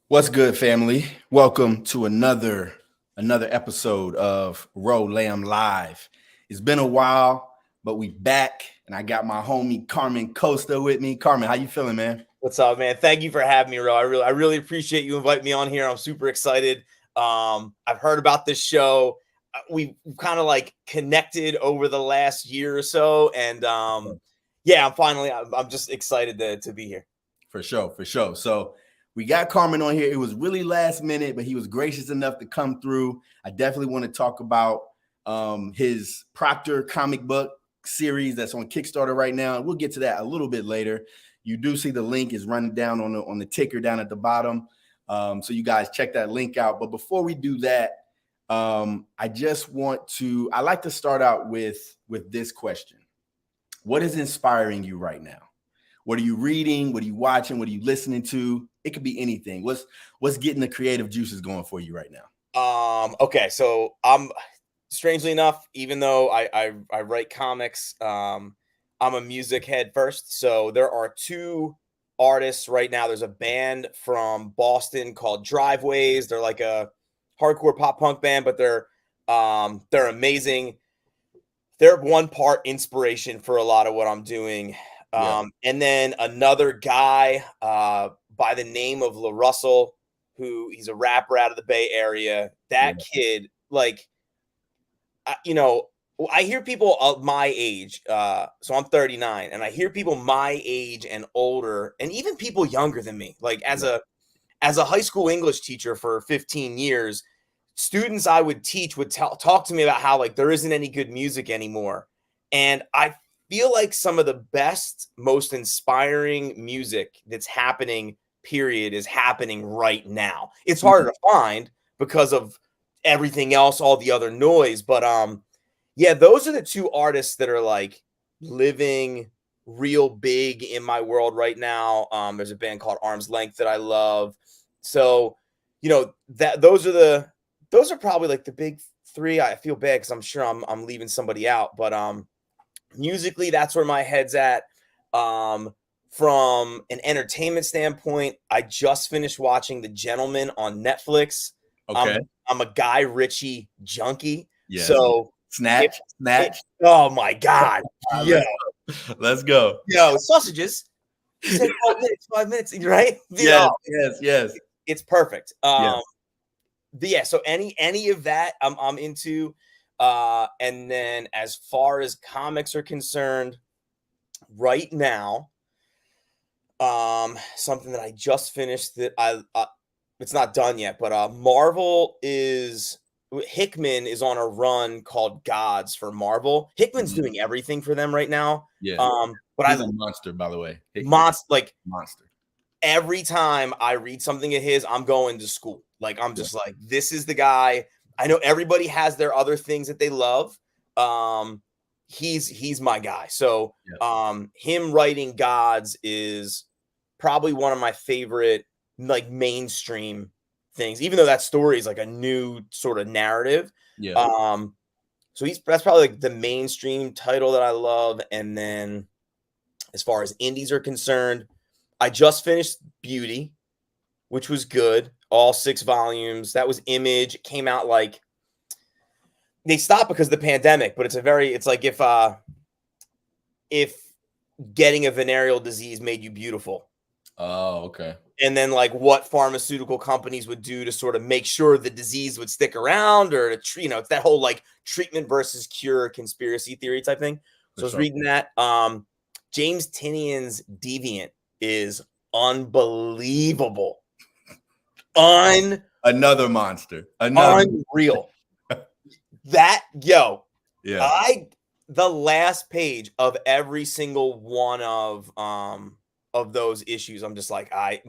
What's good, family? Welcome to another episode of Row Lamb Live. It's been a while, but we back, and I got my homie Carmen Costa with me. Carmen, how you feeling, man? What's up, man? Thank you for having me, Ro. I really appreciate you inviting me on here. I'm super excited. I've heard about this show. We've kind of like connected over the last year or so, and yeah, I'm just excited to be here. For sure, for sure. So we got Carmen on here. It was really last minute, but he was gracious enough to come through. I definitely want to talk about his Proctor comic book series that's on Kickstarter right now. We'll get to that a little bit later. You do see the link is running down on the ticker down at the bottom. So you guys check that link out. But before we do that, I like to start out with this question. What is inspiring you right now? What are you reading? What are you watching? What are you listening to? It could be anything. What's getting the creative juices going for you right now? Okay, so I'm strangely enough, even though I write comics, I'm a music head first. So there are two artists right now. There's a band from Boston called Driveways. They're like a hardcore pop punk band, but they're amazing. They're one part inspiration for a lot of what I'm doing. And then another guy by the name of La Russell, who he's a rapper out of the Bay Area. That kid, like, I hear people of my age. So I'm 39, and I hear people my age and older, and even people younger than me. Like as a high school English teacher for 15 years, students I would teach would talk to me about how like there isn't any good music anymore, and I feel like some of the best, most inspiring music that's happening, period, is happening right now. It's harder to find because of everything else, all the other noise. But yeah, those are the two artists that are like living real big in my world right now. There's a band called Arm's Length that I love. So, those are probably like the big three. I feel bad because I'm sure I'm leaving somebody out, but musically, that's where my head's at. From an entertainment standpoint, I just finished watching The Gentleman on Netflix. Okay. I'm a Guy Ritchie junkie. Yes. So Snatch. Oh my God. Yeah. Let's go. Yo, sausages. You said 5 minutes, right? Yes. It's perfect. Yeah. So any of that I'm into. And then as far as comics are concerned, right now, something that I just finished that it's not done yet, but Hickman is on a run called Gods for Marvel. Hickman's doing everything for them right now. Yeah. But he's a monster, by the way. Monster. Every time I read something of his, I'm going to school. Like I'm just like, this is the guy. I know everybody has their other things that they love. He's my guy. So him writing Gods is probably one of my favorite like mainstream things, even though that story is like a new sort of narrative. So that's probably like the mainstream title that I love. And then as far as indies are concerned, I just finished Beauty, which was good. All 6 volumes. That was Image. It came out like they stopped because of the pandemic, but it's like if getting a venereal disease made you beautiful. Oh, okay. And then like what pharmaceutical companies would do to sort of make sure the disease would stick around, or it's that whole like treatment versus cure conspiracy theory type thing. So I was reading that. James Tinian's Deviant is unbelievable. Another monster. Unreal. The last page of every single one of those issues, I'm just like, I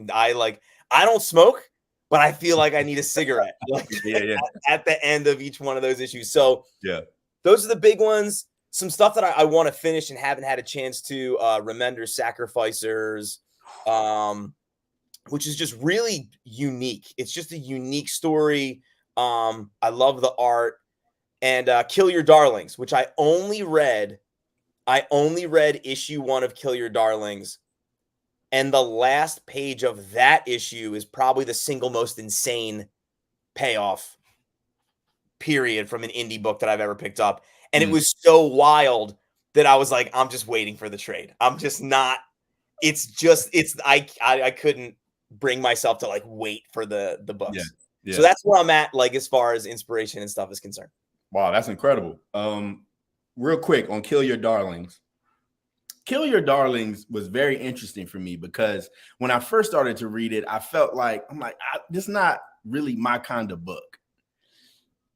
don't smoke, but I feel like I need a cigarette at the end of each one of those issues. So those are the big ones. Some stuff that I want to finish and haven't had a chance to, Remender Sacrificers, which is just really unique. It's just a unique story. I love the art. And Kill Your Darlings, which I only read issue 1 of Kill Your Darlings And the last page of that issue is probably the single most insane payoff period from an indie book that I've ever picked up. And it was so wild that I was like, I'm just waiting for the trade. I'm just not, I couldn't bring myself to like wait for the books. Yeah. So that's where I'm at, like, as far as inspiration and stuff is concerned. Wow, that's incredible. Real quick on Kill Your Darlings. Kill Your Darlings was very interesting for me because when I first started to read it, I felt like, this is not really my kind of book.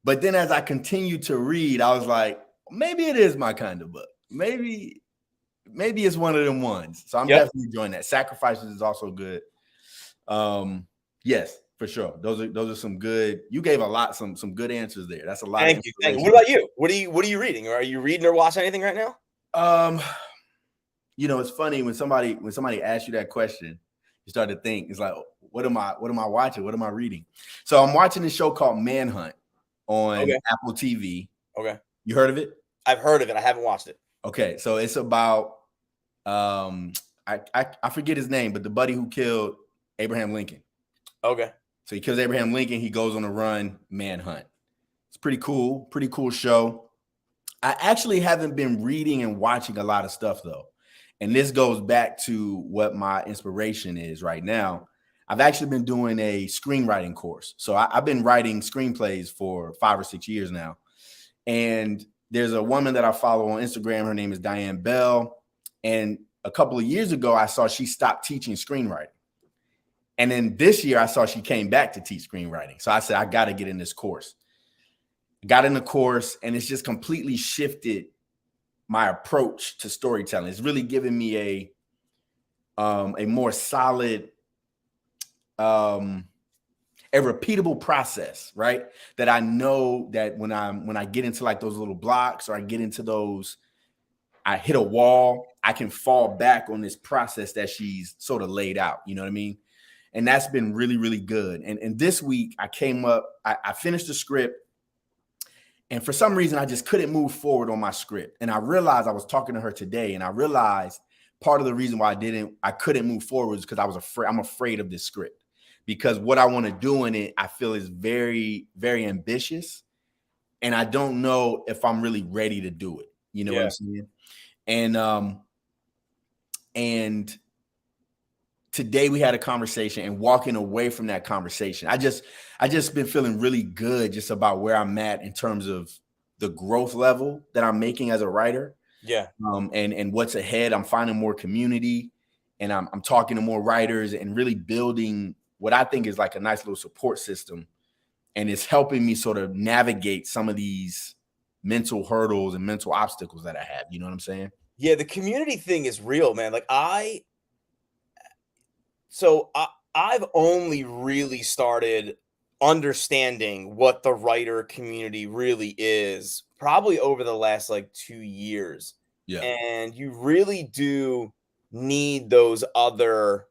But then as I continued to read, I was like, maybe it is my kind of book. Maybe it's one of them ones. So I'm definitely enjoying that. Sacrifices is also good. Yes, for sure. Those are some good. You gave some good answers there. That's a lot. Thank you. What about you? What are you reading? Or are you reading or watching anything right now? It's funny when somebody asks you that question, you start to think, it's like, what am I watching? What am I reading? So I'm watching this show called Manhunt on Apple TV. Okay. You heard of it? I've heard of it. I haven't watched it. Okay. So it's about I forget his name, but the buddy who killed Abraham Lincoln. Okay. So he kills Abraham Lincoln. He goes on a run, Manhunt. It's pretty cool show. I actually haven't been reading and watching a lot of stuff though. And this goes back to what my inspiration is right now. I've actually been doing a screenwriting course. So I've been writing screenplays for 5 or 6 years now. And there's a woman that I follow on Instagram. Her name is Diane Bell. And a couple of years ago, I saw she stopped teaching screenwriting. And then this year, I saw she came back to teach screenwriting. So I said, I got to get in this course. Got in the course, and it's just completely shifted my approach to storytelling. It's really given me a more solid, a repeatable process, right? That I know that when I get into like those little blocks, or I get into those, I hit a wall, I can fall back on this process that she's sort of laid out. You know what I mean? And that's been really, really good. And this week I finished the script. And for some reason, I just couldn't move forward on my script. And I realized, I was talking to her today, and I realized part of the reason why I couldn't move forward is because I'm afraid of this script, because what I want to do in it, I feel is very, very ambitious. And I don't know if I'm really ready to do it. You know what I'm saying? And today we had a conversation, and walking away from that conversation, I just been feeling really good just about where I'm at in terms of the growth level that I'm making as a writer. Yeah. And what's ahead. I'm finding more community, and I'm talking to more writers, and really building what I think is like a nice little support system. And it's helping me sort of navigate some of these mental hurdles and mental obstacles that I have. You know what I'm saying? Yeah, the community thing is real, man. Like I've only really started understanding what the writer community really is probably over the last like 2 years. Yeah. And you really do need those other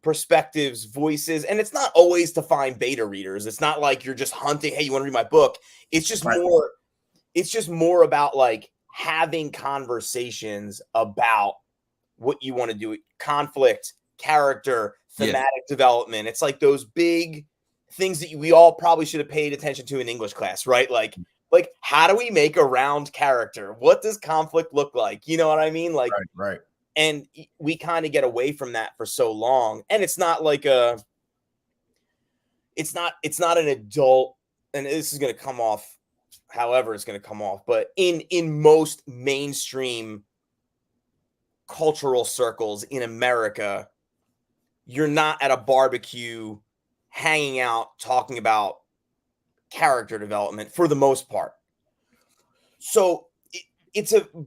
perspectives, voices. And it's not always to find beta readers. It's not like you're just hunting, hey, you want to read my book? It's just more about like having conversations about what you want to do, conflict, character, thematic development. It's like those big things that we all probably should have paid attention to in English class, right? Like how do we make a round character? What does conflict look like? You know what I mean? Like, right. And we kind of get away from that for so long. And it's not like it's not an adult, and this is going to come off however it's going to come off, but in most mainstream cultural circles in America, you're not at a barbecue hanging out talking about character development for the most part. So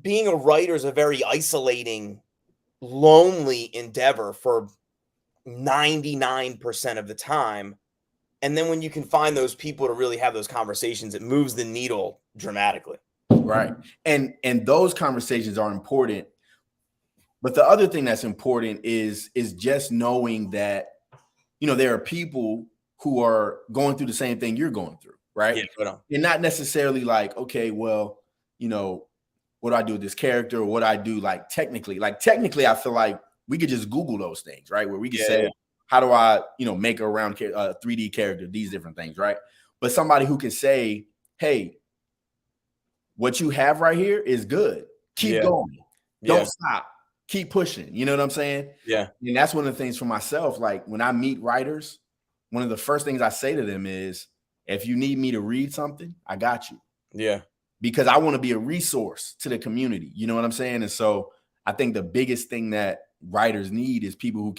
being a writer is a very isolating, lonely endeavor for 99% of the time. And then when you can find those people to really have those conversations, it moves the needle dramatically. Right. And those conversations are important. But the other thing that's important is just knowing that, there are people who are going through the same thing you're going through, right? Yeah, and not necessarily like, okay, well, what do I do with this character, or what I do technically? I feel like we could just Google those things, right? Where we could Yeah, say, yeah. how do I, make a round 3D character, these different things, right? But somebody who can say, hey, what you have right here is good. Keep Yeah. going. Yeah. Don't stop. Keep pushing. You know what I'm saying? Yeah. And that's one of the things for myself. Like when I meet writers, one of the first things I say to them is, if you need me to read something, I got you. Yeah. Because I want to be a resource to the community. You know what I'm saying? And so I think the biggest thing that writers need is people who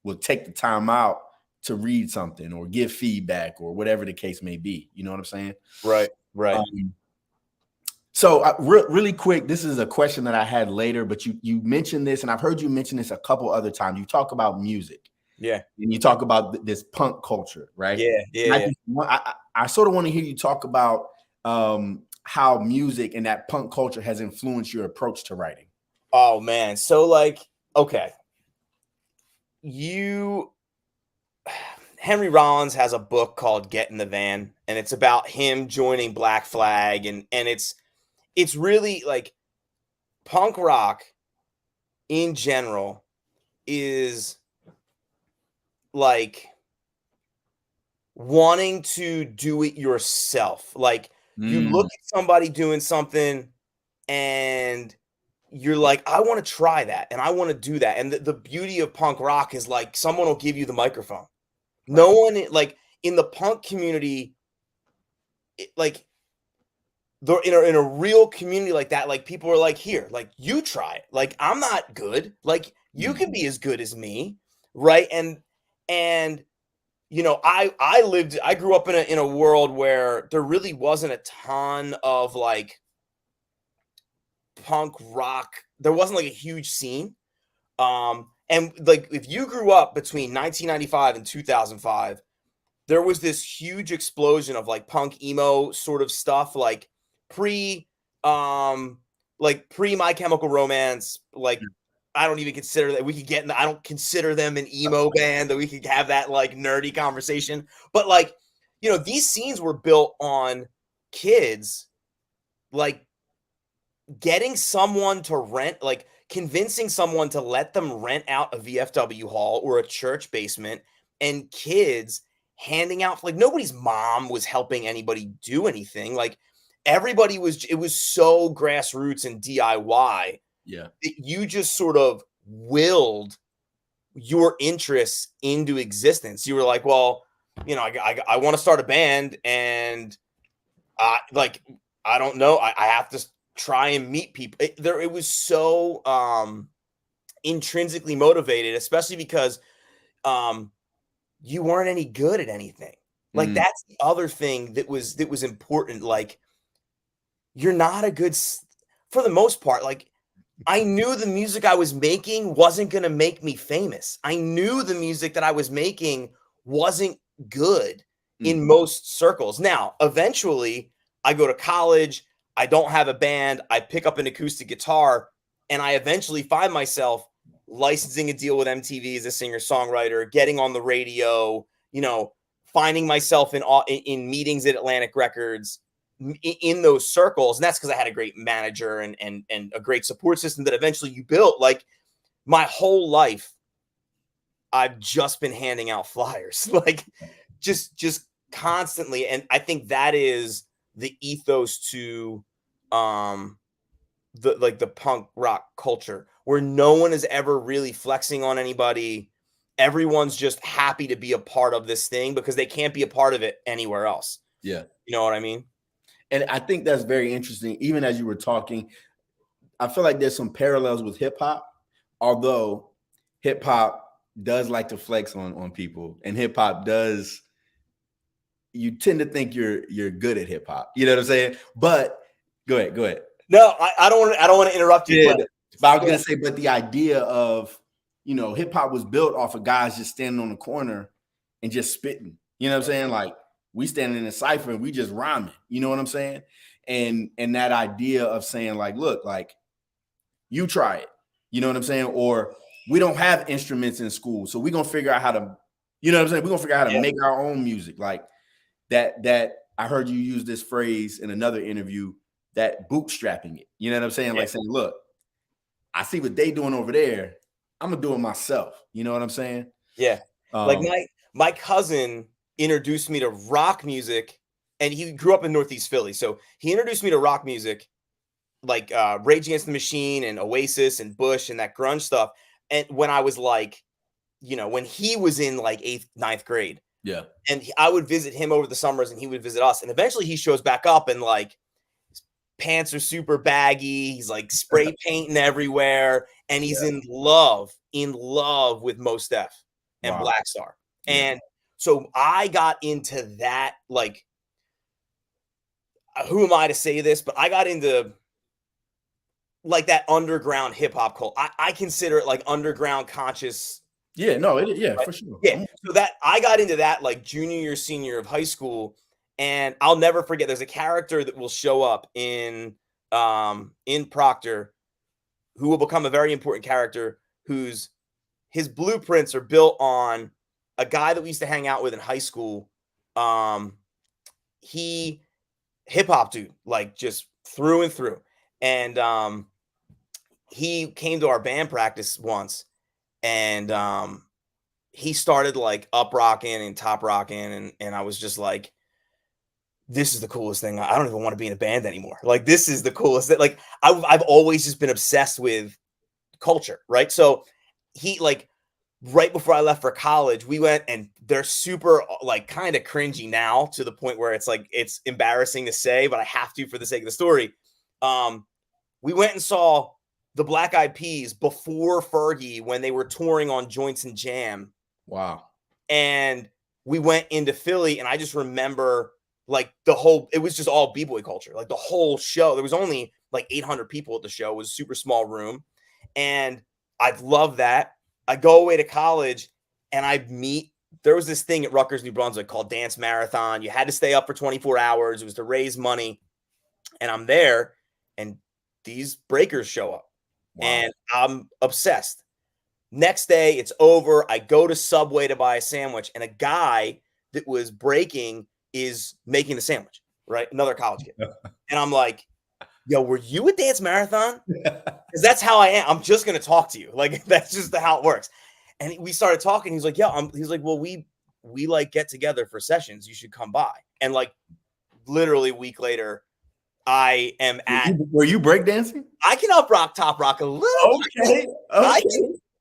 will take the time out to read something or give feedback or whatever the case may be. You know what I'm saying? Right. Right. So really quick, this is a question that I had later, but you mentioned this, and I've heard you mention this a couple other times. You talk about music. Yeah. And you talk about this punk culture, right? Yeah. Yeah. I sort of want to hear you talk about how music and that punk culture has influenced your approach to writing. Oh man. So like, okay. Henry Rollins has a book called Get in the Van, and it's about him joining Black Flag, and it's really like punk rock in general is like wanting to do it yourself. Like you look at somebody doing something and you're like, I want to try that and I want to do that. And the beauty of punk rock is like someone will give you the microphone. Right. No one like in the punk community, like they're in a real community like that, like people are like, here, like you try it. Like I'm not good. Like you can be as good as me, right? And I grew up in a world where there really wasn't a ton of like punk rock. There wasn't like a huge scene. And like if you grew up between 1995 and 2005, there was this huge explosion of like punk emo sort of stuff, like pre My Chemical Romance. Like I don't even consider that we could get in. I don't consider them an emo band that we could have that like nerdy conversation. But like, these scenes were built on kids like getting someone to rent, like convincing someone to let them rent out a VFW hall or a church basement, and kids handing out, like nobody's mom was helping anybody do anything. Like everybody it was so grassroots and DIY. Yeah. You just sort of willed your interests into existence. You were like, well, I want to start a band, and like, I don't know. I have to try and meet people. It was so intrinsically motivated, especially because you weren't any good at anything. Like that's the other thing that was important. Like you're not a good, for the most part. Like I knew the music I was making wasn't going to make me famous. I knew the music that I was making wasn't good in most circles. Now, eventually I go to college. I don't have a band. I pick up an acoustic guitar, and I eventually find myself licensing a deal with MTV as a singer-songwriter, getting on the radio, finding myself in meetings at Atlantic Records, in those circles. And that's because I had a great manager and a great support system that eventually you built. Like my whole life, I've just been handing out flyers, like just constantly. And I think that is the ethos to the punk rock culture, where no one is ever really flexing on anybody. Everyone's just happy to be a part of this thing because they can't be a part of it anywhere else. Yeah. You know what I mean? And I think that's very interesting. Even as you were talking, I feel like there's some parallels with hip hop, although hip hop does like to flex on people, and hip hop does. You tend to think you're good at hip hop. You know what I'm saying? But go ahead. No, I don't want to interrupt you. Yeah, but I was gonna say, but the idea of hip hop was built off of guys just standing on the corner and just spitting. You know what I'm saying? Like we standing in a cipher and we just rhyming. You know what I'm saying? And that idea of saying like, look, like you try it. You know what I'm saying? Or we don't have instruments in school, so we're gonna figure out how to. You know what I'm saying? We're gonna figure out how to make our own music. Like that. I heard you use this phrase in another interview. That bootstrapping it. You know what I'm saying? Like saying, look, I see what they doing over there. I'm gonna do it myself. You know what I'm saying? Yeah. Like Um, my cousin introduced me to rock music, and he grew up in Northeast Philly. So he introduced me to rock music, like Rage Against the Machine and Oasis and Bush and that grunge stuff. And when I was like, when he was in like 8th, 9th grade. yeah. And I would visit him over the summers and he would visit us. And eventually he shows back up and like his pants are super baggy. He's like spray painting everywhere. And he's Yeah. in love with Mos Def and Wow. Black Star. Yeah. And so I got into that, like, who am I to say this? But I got into like that underground hip hop cult. I consider it like underground conscious. Yeah, no, yeah, Right? for sure. Yeah. So that I got into that like junior year, senior of high school. And I'll never forget there's a character that will show up in Proctor who will become a very important character whose his blueprints are built on a guy that we used to hang out with in high school. He hip hop dude, like just through and through. And he came to our band practice once and he started like up rocking and top rocking and I was just like, this is the coolest thing. I don't even want to be in a band anymore. Like this is the coolest thing. Like I've always just been obsessed with culture, right? So he like right before I left for college, we went and they're super like kind of cringy now to the point where it's like it's embarrassing to say, but I have to for the sake of the story. We went and saw the Black Eyed Peas before Fergie when they were touring on Joints and Jam. Wow. And we went into Philly and I just remember like it was just all b-boy culture. Like the whole show, there was only like 800 people at the show. It was a super small room. And I love that. I go away to college and there was this thing at Rutgers, New Brunswick called Dance Marathon. You had to stay up for 24 hours. It was to raise money. And I'm there and these breakers show up. Wow. And I'm obsessed. Next day, it's over. I go to Subway to buy a sandwich, and a guy that was breaking is making the sandwich, right? Another college kid. And I'm like, yo, were you at Dance Marathon? Because that's how I am. I'm just going to talk to you. Like, that's just how it works. And we started talking. He's like, yeah. He's like, well, we like get together for sessions. You should come by. And like literally a week later, I am Were you breakdancing? I can up rock, top rock a little. Okay.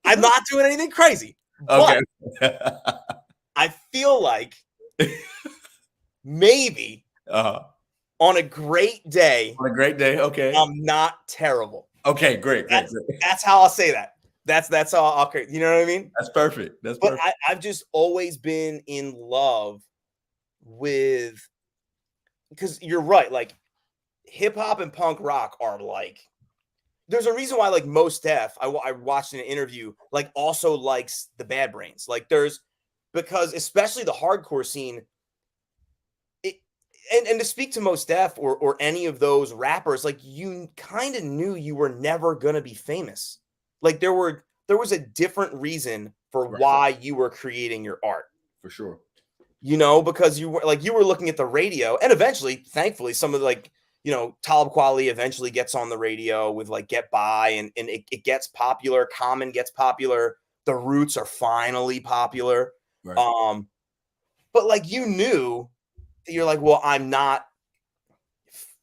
I'm not doing anything crazy. Okay. I feel like maybe on a great day. On a great day. Okay. I'm not terrible. Okay, great. That's how I'll say that. That's how I'll create. You know what I mean? That's perfect. But I've just always been in love with, because you're right, like hip hop and punk rock are like, there's a reason why like Mos Def, I watched an interview, like also likes the Bad Brains. Like because especially the hardcore scene, and to speak to Mos Def or any of those rappers, like you kind of knew you were never going to be famous. Like there was a different reason for why you were creating your art. For sure. Because you were looking at the radio, and eventually, thankfully, some of the like, Talib Kweli eventually gets on the radio with like Get By and it gets popular. Common gets popular. The Roots are finally popular. Right. But like you knew that you're like, well, I'm not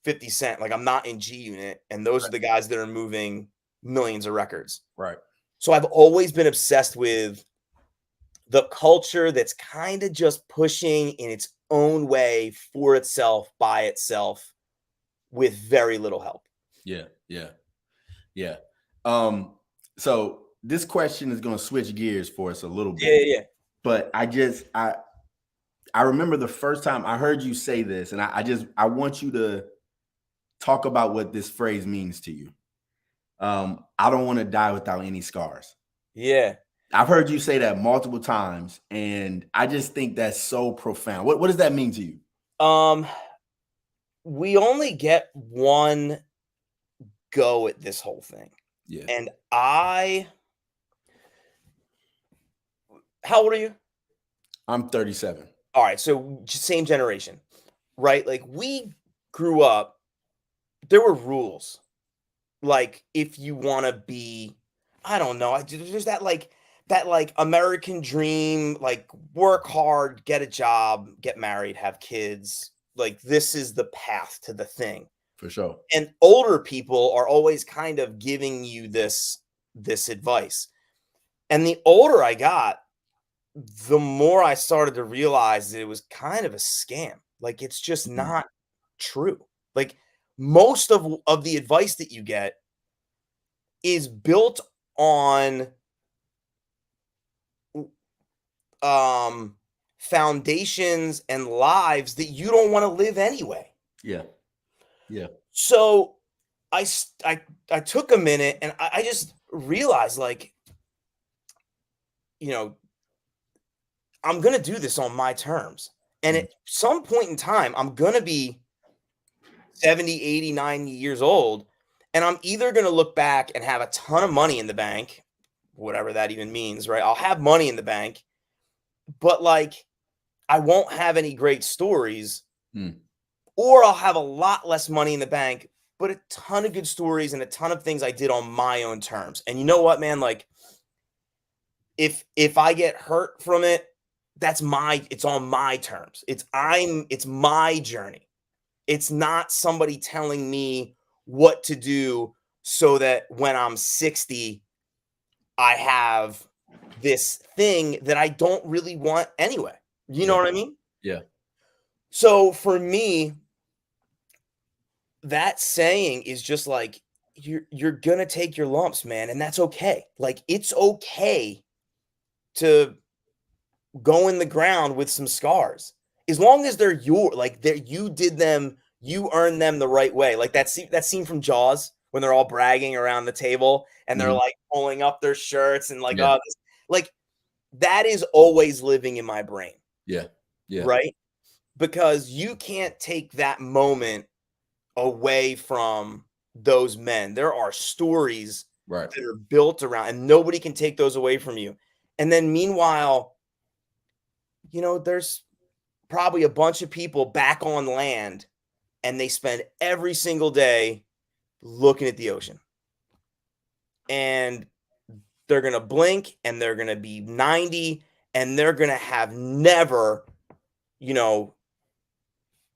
50 Cent. Like I'm not in G Unit. And those are the guys that are moving millions of records. Right. So I've always been obsessed with the culture that's kind of just pushing in its own way for itself, by itself, with very little help. Yeah. So this question is going to switch gears for us a little bit. Yeah. But I remember the first time I heard you say this, and I want you to talk about what this phrase means to you. I don't want to die without any scars. Yeah. I've heard you say that multiple times, and I just think that's so profound. What does that mean to you? We only get one go at this whole thing. Yeah. And how old are you? I'm 37. All right. So same generation, right? Like we grew up, there were rules. Like if you want to be, I don't know. There's that American dream, like work hard, get a job, get married, have kids. Like this is the path to the thing. For sure. And older people are always kind of giving you this advice. And the older I got, the more I started to realize that it was kind of a scam. Like it's just not true. Like most of the advice that you get is built on foundations and lives that you don't want to live anyway. Yeah. Yeah. So I took a minute and I just realized, like, you know, I'm going to do this on my terms. And at some point in time, I'm going to be 70, 80, 90 years old. And I'm either going to look back and have a ton of money in the bank, whatever that even means, right? I'll have money in the bank, but like, I won't have any great stories, or I'll have a lot less money in the bank, but a ton of good stories and a ton of things I did on my own terms. And you know what, man? Like, if I get hurt from it, it's on my terms. It's my journey. It's not somebody telling me what to do so that when I'm 60, I have this thing that I don't really want anyway. You know what I mean? Yeah. So for me, that saying is just like, you're gonna take your lumps, man, and that's okay. Like it's okay to go in the ground with some scars, as long as they're you did them, you earned them the right way. Like that scene from Jaws when they're all bragging around the table and they're like pulling up their shirts and like, like that is always living in my brain. Yeah. Yeah. Right. Because you can't take that moment away from those men. There are stories that are built around, and nobody can take those away from you. And then meanwhile, you know, there's probably a bunch of people back on land and they spend every single day looking at the ocean. And they're going to blink and they're going to be 90 and they're going to have never, you know,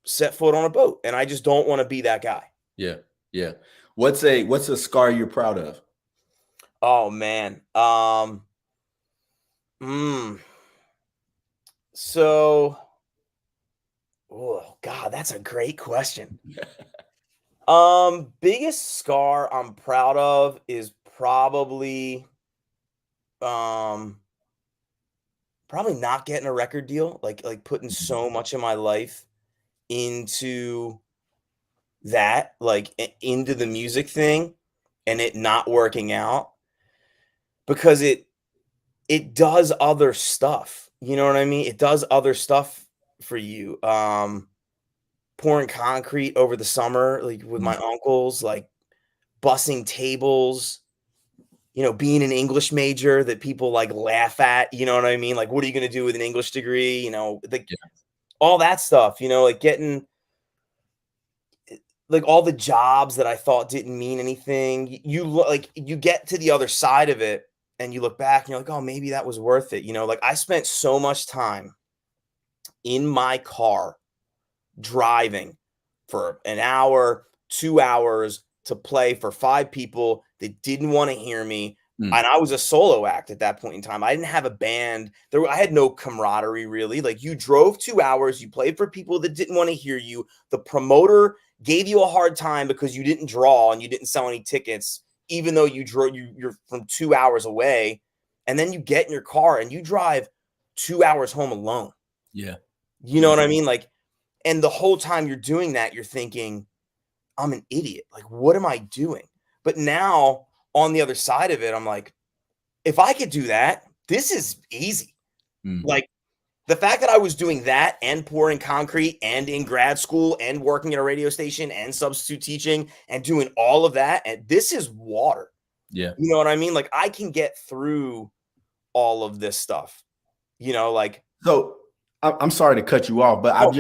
set foot on a boat. And I just don't want to be that guy. Yeah. Yeah. What's a scar you're proud of? Oh man. So, oh God, that's a great question. Biggest scar I'm proud of is probably not getting a record deal, like putting so much of my life into that, like into the music thing, and it not working out, because it does other stuff. You know what I mean? It does other stuff for you. Pouring concrete over the summer, like with my uncles, like bussing tables, you know, being an English major that people like laugh at, you know what I mean? Like, what are you going to do with an English degree? You know, like all that stuff, you know, like getting like all the jobs that I thought didn't mean anything. You get to the other side of it and you look back and you're like, oh, maybe that was worth it. You know, like I spent so much time in my car driving for an hour, 2 hours to play for 5 people that didn't want to hear me. And I was a solo act at that point in time. I didn't have a band. I had no camaraderie, really. Like, you drove 2 hours, you played for people that didn't want to hear you. The promoter gave you a hard time because you didn't draw and you didn't sell any tickets, even though you're from 2 hours away. And then you get in your car and you drive 2 hours home alone. Yeah. You know what I mean? Like, and the whole time you're doing that, you're thinking, I'm an idiot. Like, what am I doing? But now on the other side of it, I'm like, if I could do that, this is easy. Like, the fact that I was doing that and pouring concrete and in grad school and working at a radio station and substitute teaching and doing all of that, and this is water. Yeah. You know what I mean? Like, I can get through all of this stuff, you know, like. So I'm sorry to cut you off, but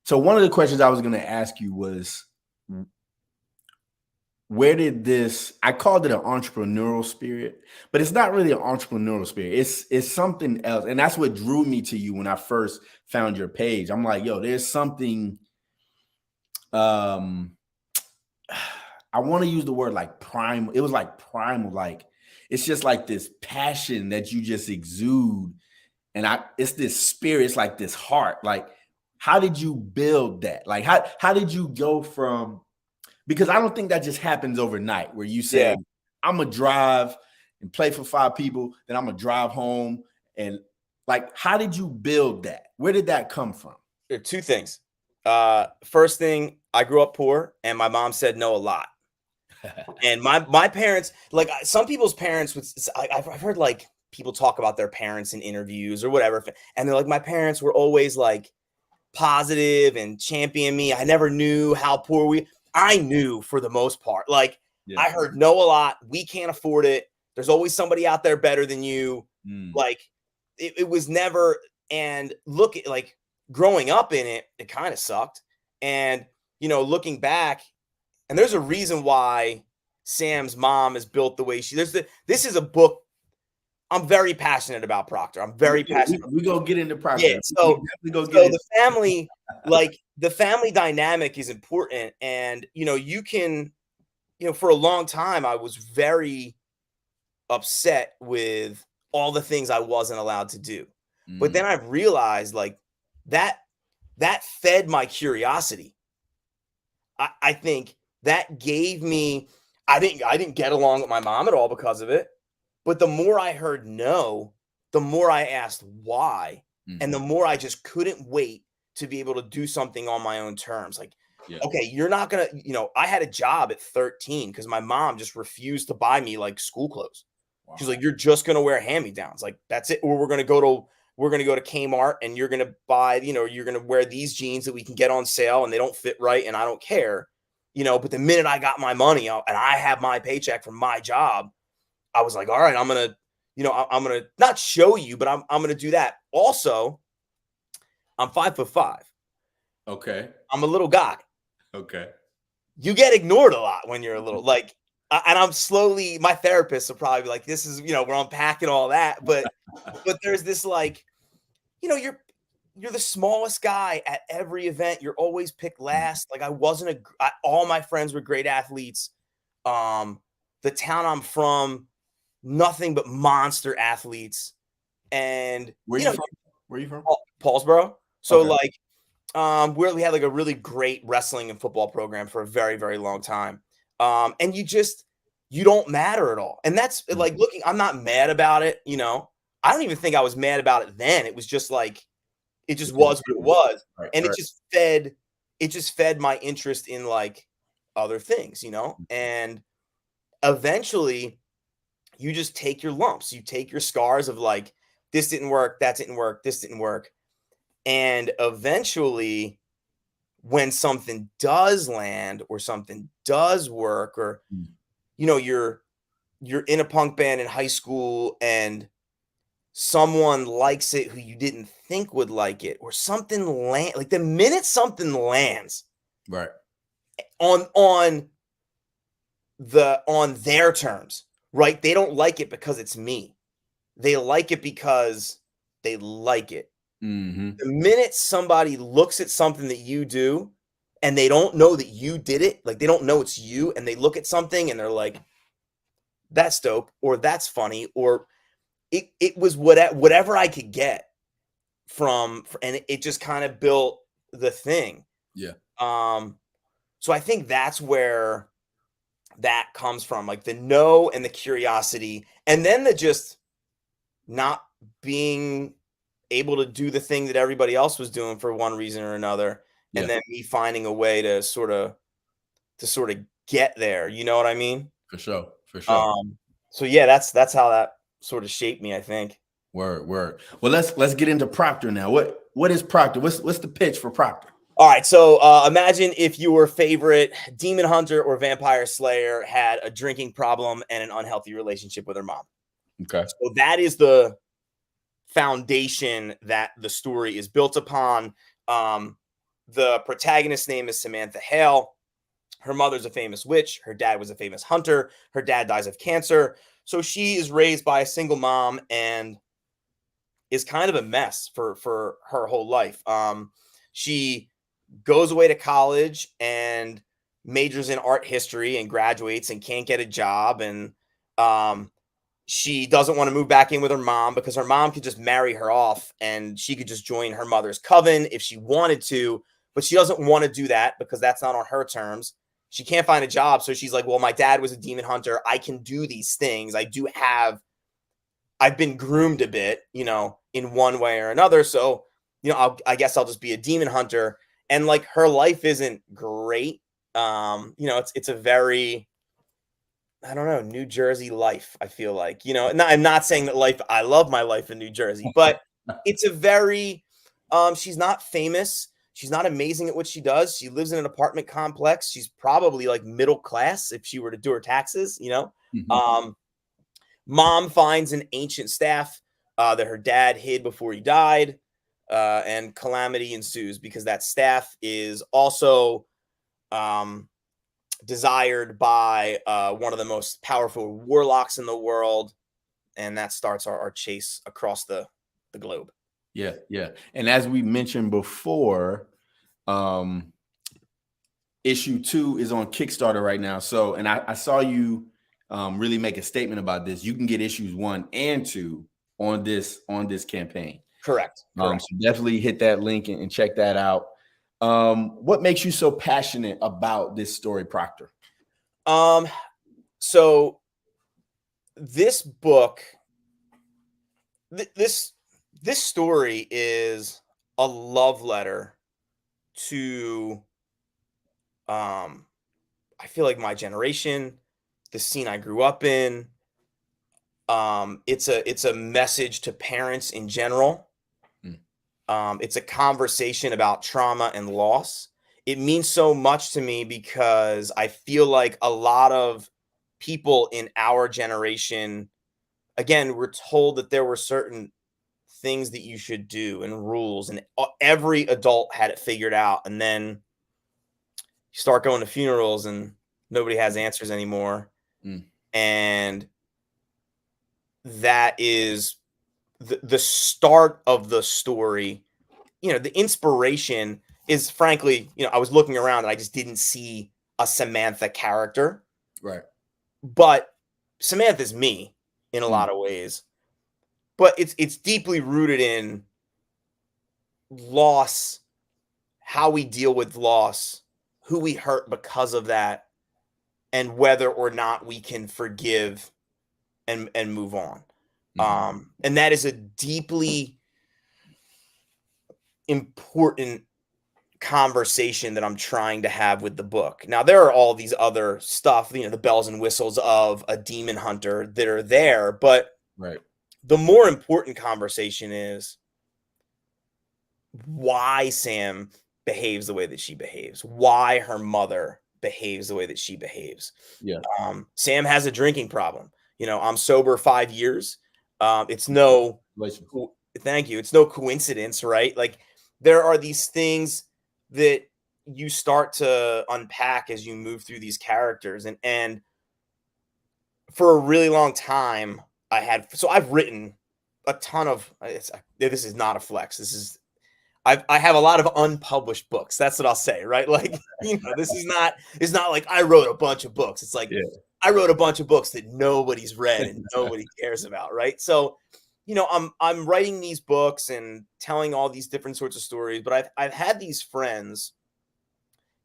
so one of the questions I was going to ask you was, where did this, I called it an entrepreneurial spirit, but it's not really an entrepreneurial spirit. It's something else. And that's what drew me to you when I first found your page. I'm like, yo, there's something, I want to use the word like primal. It was like primal, like it's just like this passion that you just exude. And it's this spirit, it's like this heart. Like, how did you build that? Like, how did you go from, because I don't think that just happens overnight where you say, I'm gonna drive and play for 5 people, then I'm gonna drive home. And like, how did you build that? Where did that come from? There are 2 things. First thing, I grew up poor and my mom said no a lot. And my parents, like some people's parents would, I've heard like people talk about their parents in interviews or whatever. And they're like, my parents were always like positive and champion me. I never knew how poor I knew for the most part. Like I heard no a lot. We can't afford it. There's always somebody out there better than you. Like it was never, and look at like growing up in it, it kind of sucked. And, you know, looking back, and there's a reason why Sam's mom is built the way she, this is a book. I'm very passionate about Proctor. I'm very passionate. We go get into Proctor. Yeah, so the family, like the family dynamic is important. And, you know, you can, you know, for a long time, I was very upset with all the things I wasn't allowed to do. But then I've realized like that fed my curiosity. I think that gave me, I didn't get along with my mom at all because of it. But the more I heard no, the more I asked why. And the more I just couldn't wait to be able to do something on my own terms. Like, okay, you're not going to, you know, I had a job at 13 because my mom just refused to buy me like school clothes. Wow. She's like, you're just going to wear hand-me-downs. Like, that's it. Or we're going to go to Kmart and you're going to buy, you know, you're going to wear these jeans that we can get on sale and they don't fit right. And I don't care, you know, but the minute I got my money out and I have my paycheck from my job, I was like, all right, I'm going to, you know, I'm going to not show you, but I'm going to do that. Also, I'm 5'5". Okay. I'm a little guy. Okay. You get ignored a lot when you're a little, like, and I'm slowly, my therapist will probably be like, this is, you know, we're unpacking all that. But there's this like, you know, you're the smallest guy at every event. You're always picked last. Like I wasn't all my friends were great athletes. The town I'm from, nothing but monster athletes. And where you from? Paulsboro. So okay. Like, we had like a really great wrestling and football program for a very, very long time. And you don't matter at all. And that's like I'm not mad about it. You know, I don't even think I was mad about it then. It was just like, it just was what it was. Right, and it just fed my interest in like other things, you know, and eventually you just take your lumps, you take your scars of like, this didn't work, that didn't work, this didn't work. And eventually when something does land or something does work, or, you know, you're in a punk band in high school and someone likes it who you didn't think would like it, or something like the minute something lands right on their terms, right? They don't like it because it's me. They like it because they like it. The minute somebody looks at something that you do and they don't know that you did it, like they don't know it's you, and they look at something and they're like, that's dope, or that's funny, or it was whatever I could get from, and it just kind of built the thing. Yeah. So I think that's where that comes from, like the no and the curiosity, and then the just not being able to do the thing that everybody else was doing for one reason or another. Yeah. And then me finding a way to sort of get there. You know what I mean? For sure. So yeah, that's how that sort of shaped me, I think. Word. Well, let's get into Proctor now. What is Proctor? What's the pitch for Proctor? All right, so imagine if your favorite demon hunter or vampire slayer had a drinking problem and an unhealthy relationship with her mom. Okay. So that is the foundation that the story is built upon. The protagonist's name is Samantha Hale. Her mother's a famous witch. Her dad was a famous hunter. Her dad dies of cancer. So she is raised by a single mom and is kind of a mess for her whole life. She goes away to college and majors in art history and graduates and can't get a job. And she doesn't want to move back in with her mom because her mom could just marry her off and she could just join her mother's coven if she wanted to. But she doesn't want to do that because that's not on her terms. She can't find a job. So she's like, well, my dad was a demon hunter. I can do these things. I've been groomed a bit, in one way or another. So, I guess I'll just be a demon hunter. And like her life isn't great. It's a very, I don't know, New Jersey life, I feel like, I'm not saying that I love my life in New Jersey, but it's a very, she's not famous. She's not amazing at what she does. She lives in an apartment complex. She's probably like middle class if she were to do her taxes, Mm-hmm. Mom finds an ancient staff that her dad hid before he died, and calamity ensues because that staff is also desired by one of the most powerful warlocks in the world, and that starts our chase across the globe. Yeah. And as we mentioned before, issue 2 is on Kickstarter right now. So, and I saw you really make a statement about this. You can get issues 1 and 2 on this campaign. Correct. So definitely hit that link and check that out. What makes you so passionate about this story, Proctor? So this book, this story is a love letter to, I feel like my generation, the scene I grew up in. It's a message to parents in general. It's a conversation about trauma and loss. It means so much to me because I feel like a lot of people in our generation, again, were told that there were certain things that you should do and rules, and every adult had it figured out. And then you start going to funerals and nobody has answers anymore. And that is the start of the story. The inspiration is, frankly, I was looking around and I just didn't see a Samantha character. Right. But Samantha's me in a lot of ways. But it's deeply rooted in loss, how we deal with loss, who we hurt because of that, and whether or not we can forgive and move on. And that is a deeply important conversation that I'm trying to have with the book. Now, there are all these other stuff, the bells and whistles of a demon hunter that are there, but the more important conversation is why Sam behaves the way that she behaves, why her mother behaves the way that she behaves. Sam has a drinking problem. I'm sober 5 years. It's no, thank you. It's no coincidence, right? Like, there are these things that you start to unpack as you move through these characters. And for a really long time, I've written a ton of, this is not a flex. I have a lot of unpublished books. That's what I'll say, right? Like, it's not like I wrote a bunch of books. It's like, I wrote a bunch of books that nobody's read and nobody cares about, right? So, I'm writing these books and telling all these different sorts of stories, but I've had these friends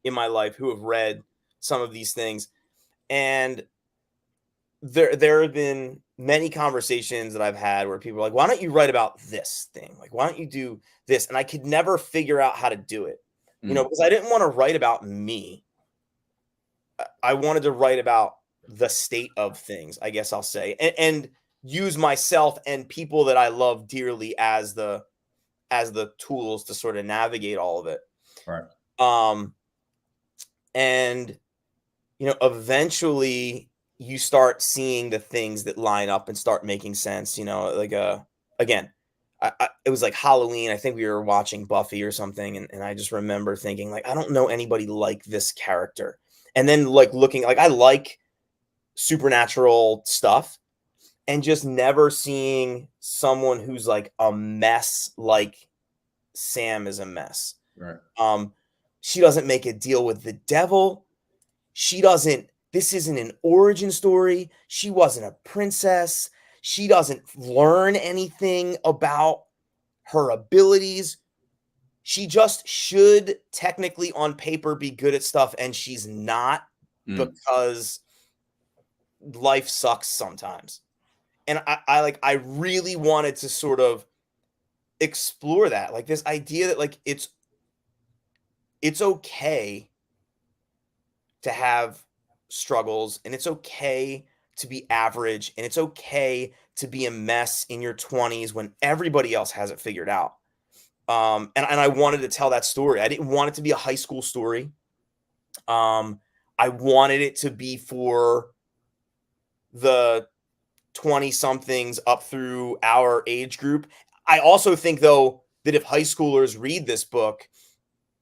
in my life who have read some of these things, and there have been many conversations that I've had where people are like, why don't you write about this thing? Like, why don't you do this? And I could never figure out how to do it, because I didn't want to write about me. I wanted to write about the state of things, I guess I'll say, and use myself and people that I love dearly as the tools to sort of navigate all of it. Right. And eventually you start seeing the things that line up and start making sense. Again, it was like Halloween. I think we were watching Buffy or something, and I just remember thinking, like, I don't know anybody like this character. And then like looking like I like supernatural stuff, and just never seeing someone who's like a mess like Sam is a mess. Right. She doesn't make a deal with the devil. This isn't an origin story. She wasn't a princess. She doesn't learn anything about her abilities. She just should technically on paper be good at stuff, and she's not because life sucks sometimes. And I really wanted to sort of explore that, like this idea that like it's okay to have struggles, and it's okay to be average, and it's okay to be a mess in your 20s when everybody else has it figured out. And I wanted to tell that story. I didn't want it to be a high school story. I wanted it to be for the 20 somethings up through our age group. I also think though that if high schoolers read this book,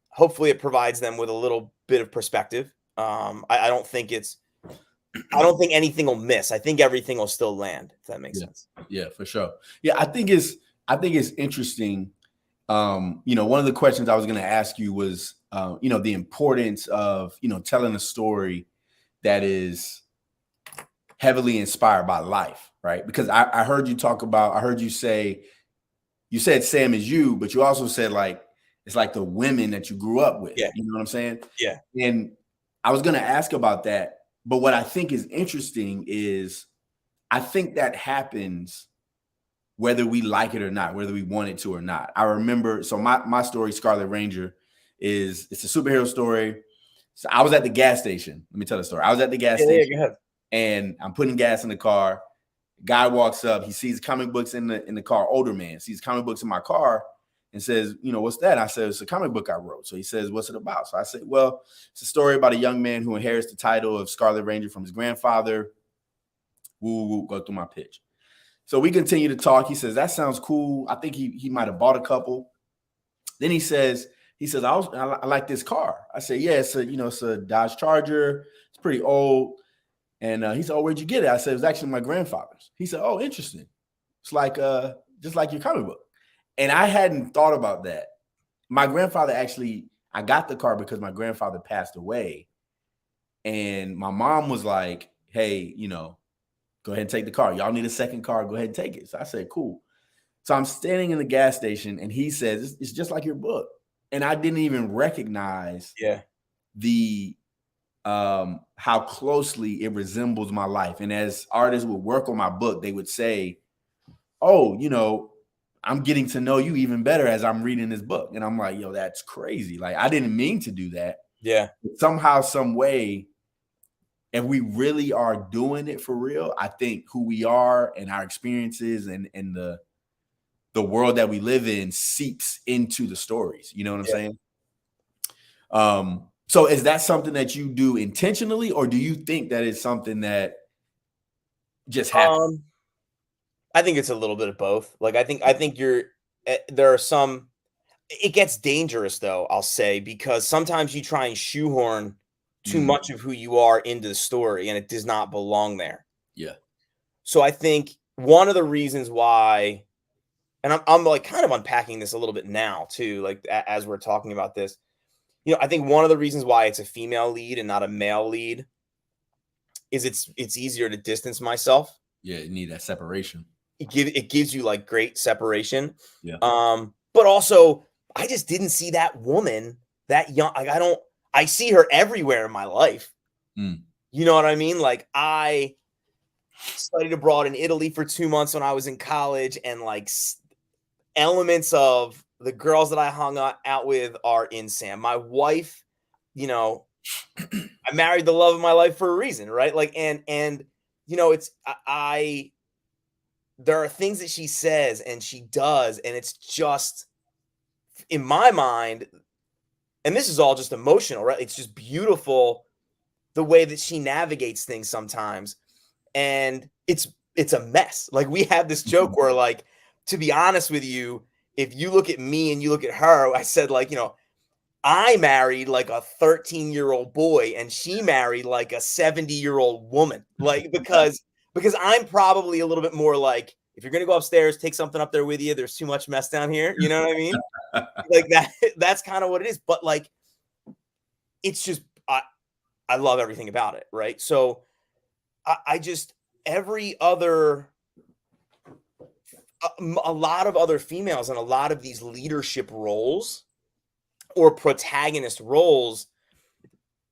hopefully it provides them with a little bit of perspective. I don't think anything will miss. I think everything will still land, if that makes sense. Yeah, for sure. Yeah, I think it's interesting. One of the questions I was going to ask you was, the importance of, telling a story that is heavily inspired by life, right? Because I heard you say, you said Sam is you, but you also said like, it's like the women that you grew up with. Yeah. You know what I'm saying? Yeah. And I was going to ask about that, but what I think is interesting is I think that happens whether we like it or not, whether we want it to or not. I remember, so my story, Scarlet Ranger, it's a superhero story. So I was at the gas station. Let me tell the story. I was at the gas station, go ahead. and I'm putting gas in the car. Guy walks up. He sees comic books in the car. Older man sees comic books in my car and says, what's that? I said, it's a comic book I wrote. So he says, what's it about? So I said, well, it's a story about a young man who inherits the title of Scarlet Ranger from his grandfather. Woo, go through my pitch. So we continue to talk. He says, that sounds cool. I think he might have bought a couple. Then he says, I like this car. I said, yeah, it's a Dodge Charger. It's pretty old. And he said, oh, where'd you get it? I said, it was actually my grandfather's. He said, oh, interesting. It's like, just like your comic book. And I hadn't thought about that. My grandfather I got the car because my grandfather passed away. And my mom was like, hey, go ahead and take the car. Y'all need a second car. Go ahead and take it. So I said, cool. So I'm standing in the gas station and he says, it's just like your book. And I didn't even recognize the how closely it resembles my life. And as artists would work on my book, they would say, oh, I'm getting to know you even better as I'm reading this book. And I'm like, yo, that's crazy. Like, I didn't mean to do that. Yeah. But somehow, some way, if we really are doing it for real, I think who we are and our experiences and the world that we live in seeps into the stories. You know what I'm saying? So is that something that you do intentionally, or do you think that it's something that just happens? I think it's a little bit of both. Like, I think there are some, it gets dangerous though, I'll say, because sometimes you try and shoehorn too much of who you are into the story and it does not belong there. Yeah. So I think one of the reasons why, and I'm like kind of unpacking this a little bit now too, like as we're talking about this, I think one of the reasons why it's a female lead and not a male lead is it's easier to distance myself. Yeah, you need that separation. It gives you like great separation. Yeah. But also I just didn't see that woman that young. Like I see her everywhere in my life. You know what I mean? Like I studied abroad in Italy for 2 months when I was in college, and like elements of the girls that I hung out with are in Sam. My wife, I married the love of my life for a reason, right? Like, and it's there are things that she says and she does, and it's just in my mind, and this is all just emotional, right? It's just beautiful the way that she navigates things sometimes, and it's a mess. Like we have this joke where, like, to be honest with you, if you look at me and you look at her, I said, like, I married like a 13-year-old boy and she married like a 70-year-old woman. Like because I'm probably a little bit more like, if you're gonna go upstairs, take something up there with you. There's too much mess down here. You know what I mean? Like that's kind of what it is. But like it's just I love everything about it, right? So I just every other a lot of other females and a lot of these leadership roles or protagonist roles,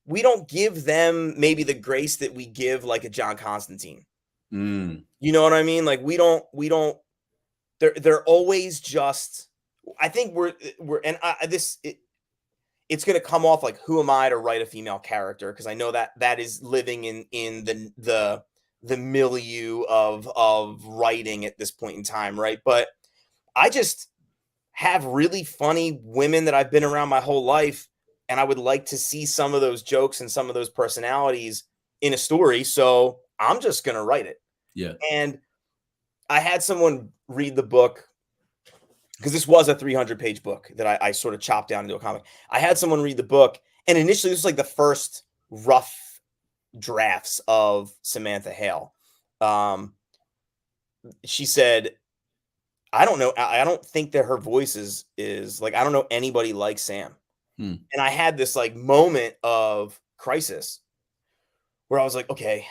we don't give them maybe the grace that we give like a John Constantine. You know what I mean? Like we don't they're always just, I think we're and it's going to come off like, who am I to write a female character? Because I know that is living in the milieu of writing at this point in time, right? But I just have really funny women that I've been around my whole life, and I would like to see some of those jokes and some of those personalities in a story. So I'm just going to write it. Yeah. And I had someone read the book, because this was a 300-page book that I sort of chopped down into a comic. I had someone read the book, and initially this was like the first rough drafts of Samantha Hale. She said, I don't know. I don't think that her voice is like, I don't know anybody like Sam. And I had this like moment of crisis where I was like, okay,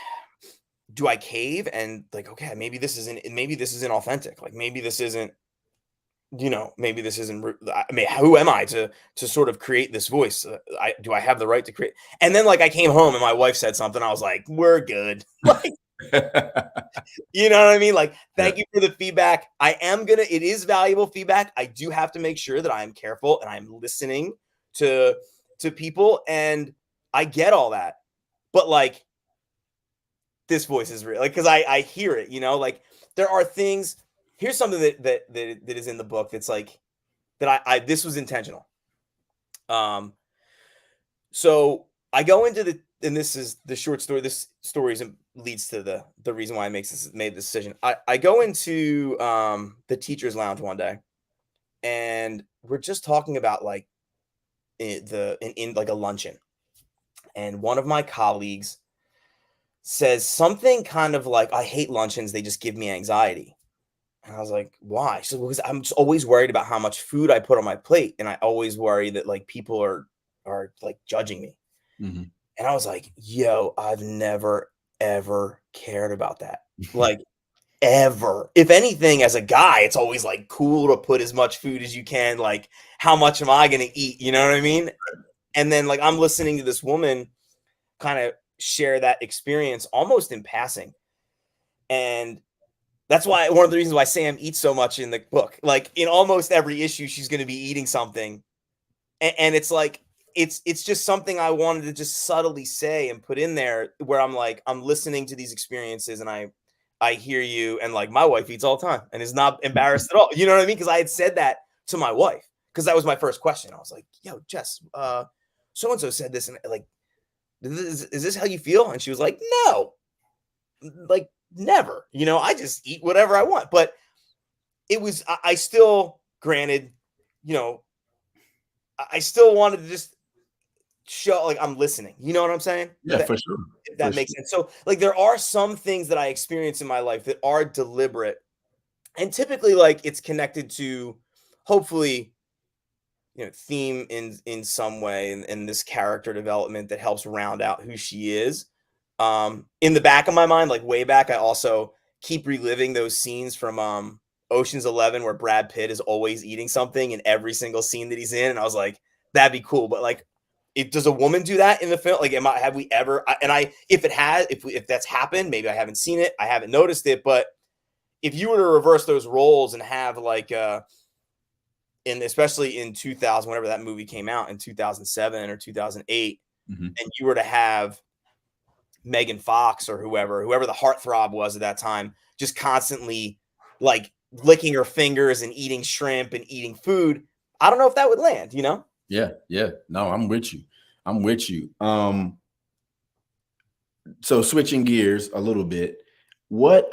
do I cave? And like, okay, maybe this isn't authentic. Like maybe this isn't, maybe this isn't, I mean, who am I to sort of create this voice? Do I have the right to create? And then like I came home and my wife said something. I was like, we're good. Like, you know what I mean? Like, thank you for the feedback. It is valuable feedback. I do have to make sure that I am careful and I'm listening to people, and I get all that. But like, this voice is real. Like, because I hear it, like there are things. Here's something that is in the book that's like, that I this was intentional. So I go into and this is the short story. This story leads to the reason why I made the decision. I go into the teacher's lounge one day, and we're just talking about like in like a luncheon, and one of my colleagues says something kind of like, I hate luncheons, they just give me anxiety. And I was like, why? She said, because I'm just always worried about how much food I put on my plate, and I always worry that like people are like judging me. And I was like, yo, I've never ever cared about that. Like, ever. If anything, as a guy, it's always like cool to put as much food as you can. Like, how much am I going to eat? You know what I mean? And then like, I'm listening to this woman kind of share that experience almost in passing. And that's why one of the reasons why Sam eats so much in the book. Like, in almost every issue, she's going to be eating something. And it's like, it's just something I wanted to just subtly say and put in there, where I'm like, I'm listening to these experiences and I hear you. And like, my wife eats all the time and is not embarrassed at all. You know what I mean? Because I had said that to my wife, because that was my first question. I was like, yo, Jess, so-and-so said this, and like, is this how you feel? And she was like, no, like, never. I just eat whatever I want. But it was, I still, granted, I still wanted to just show like I'm listening. You know what I'm saying? Yeah, for sure. If that makes sense. So like, there are some things that I experience in my life that are deliberate, and typically like it's connected to, hopefully, theme in some way, and this character development that helps round out who she is. In the back of my mind, like way back, I also keep reliving those scenes from Ocean's 11 where Brad Pitt is always eating something in every single scene that he's in, and I was like, that'd be cool. But like, does a woman do that in the film? Like, have we ever? If that's happened, maybe I haven't seen it, I haven't noticed it. But if you were to reverse those roles and have like especially in 2000, whenever that movie came out in 2007 or 2008, and you were to have Megan Fox or whoever the heartthrob was at that time, just constantly like licking her fingers and eating shrimp and eating food, I don't know if that would land, Yeah. No, I'm with you. So switching gears a little bit, what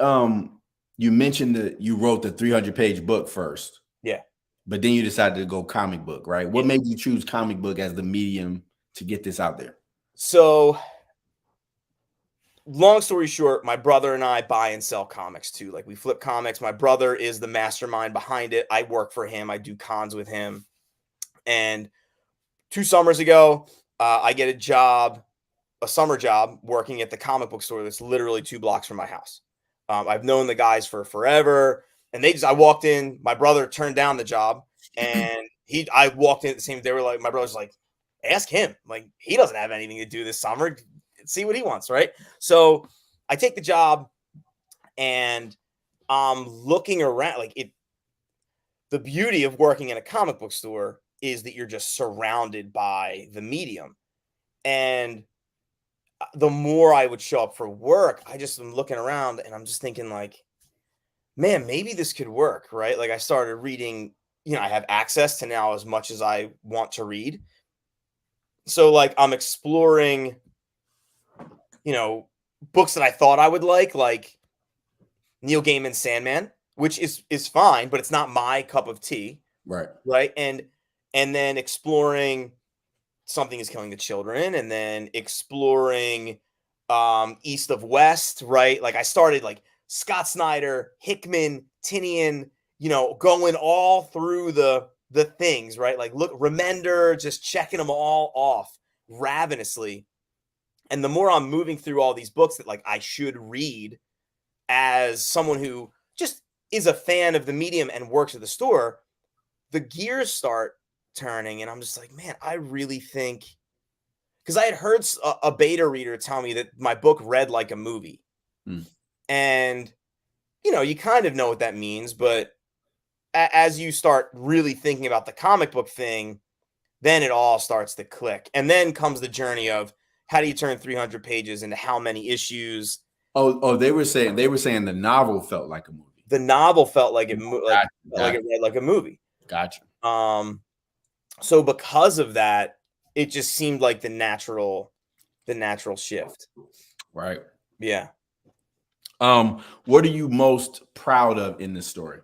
you mentioned that you wrote the 300-page book first. Yeah. But then you decided to go comic book, right? What made you choose comic book as the medium to get this out there? So, long story short, my brother and I buy and sell comics too. Like we flip comics. My brother is the mastermind behind it. I work for him. I do cons with him. And 2 summers ago, I get a summer job working at the comic book store that's literally 2 blocks from my house. I've known the guys for forever, and I walked in. My brother turned down the job, and I walked in at the same. They were like, my brother's like, ask him. Like he doesn't have anything to do this summer. See what he wants, right? So I take the job, and I'm looking around. The beauty of working in a comic book store is that you're just surrounded by the medium, and the more I would show up for work, I just am looking around and I'm just thinking like, man, maybe this could work, right? Like I started reading, I have access to now as much as I want to read. So like I'm exploring, books that I thought I would like Neil Gaiman's Sandman, which is fine, but it's not my cup of tea. Right. Right. And then exploring Something is Killing the Children, and then exploring East of West, right? Like I started like Scott Snyder, Hickman, Tinian, going all through the things, right? Like look, Remender, just checking them all off ravenously. And the more I'm moving through all these books that like I should read as someone who just is a fan of the medium and works at the store, the gears start turning, and I'm just like, man, I really think, because I had heard a beta reader tell me that my book read like a movie. And you kind of know what that means, but as you start really thinking about the comic book thing, then it all starts to click, and then comes the journey of how do you turn 300 pages into how many issues. They were saying the novel felt like a movie. The novel felt like it read like a movie. Gotcha. So because of that, it just seemed like the natural shift. Right. Yeah. What are you most proud of in this story?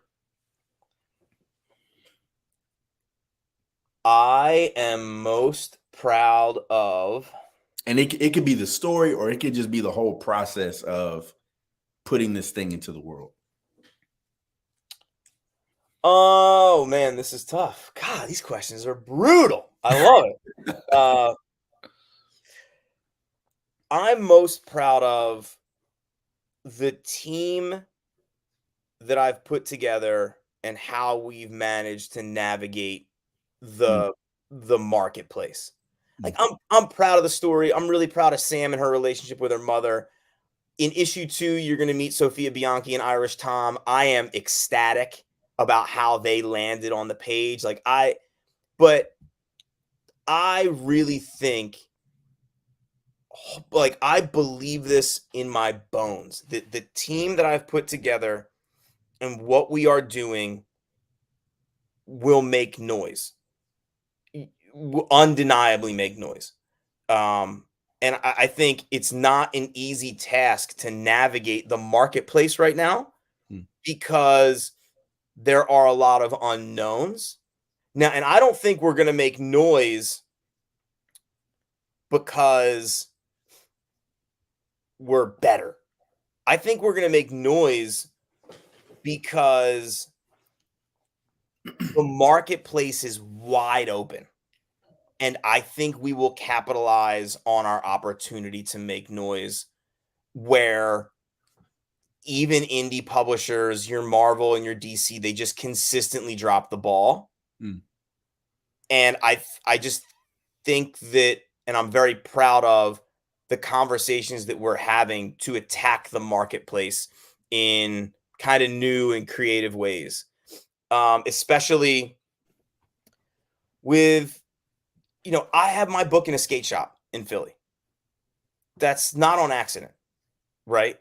I am most proud of, and it could be the story, or it could just be the whole process of putting this thing into the world. Oh man, this is tough. God, these questions are brutal. I love it. I'm most proud of the team that I've put together and how we've managed to navigate the marketplace. Like I'm proud of the story. I'm really proud of Sam and her relationship with her mother. In issue 2, you're going to meet Sophia Bianchi and Irish Tom. I am ecstatic about how they landed on the page. But I really think, like, I believe this in my bones, that the team that I've put together and what we are doing will make noise, undeniably make noise. And I think it's not an easy task to navigate the marketplace right now because there are a lot of unknowns. Now, and I don't think we're going to make noise because we're better. I think we're going to make noise because the marketplace is wide open. And I think we will capitalize on our opportunity to make noise where even indie publishers, your Marvel and your DC, they just consistently drop the ball. And I just think that, and I'm very proud of the conversations that we're having to attack the marketplace in kind of new and creative ways, especially with, I have my book in a skate shop in Philly. That's not on accident, right?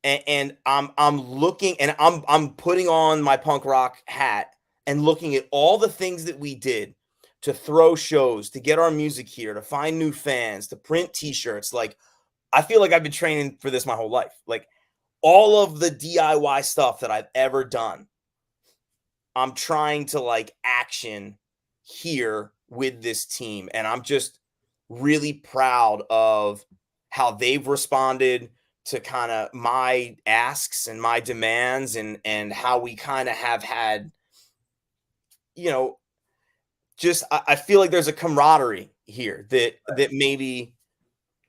And I'm looking, and I'm putting on my punk rock hat and looking at all the things that we did to throw shows, to get our music here, to find new fans, to print t-shirts. Like, I feel like I've been training for this my whole life. Like, all of the DIY stuff that I've ever done, I'm trying to like action here with this team. And I'm just really proud of how they've responded to kind of my asks and my demands, and how we kind of have had, you know, just I feel like there's a camaraderie here that maybe,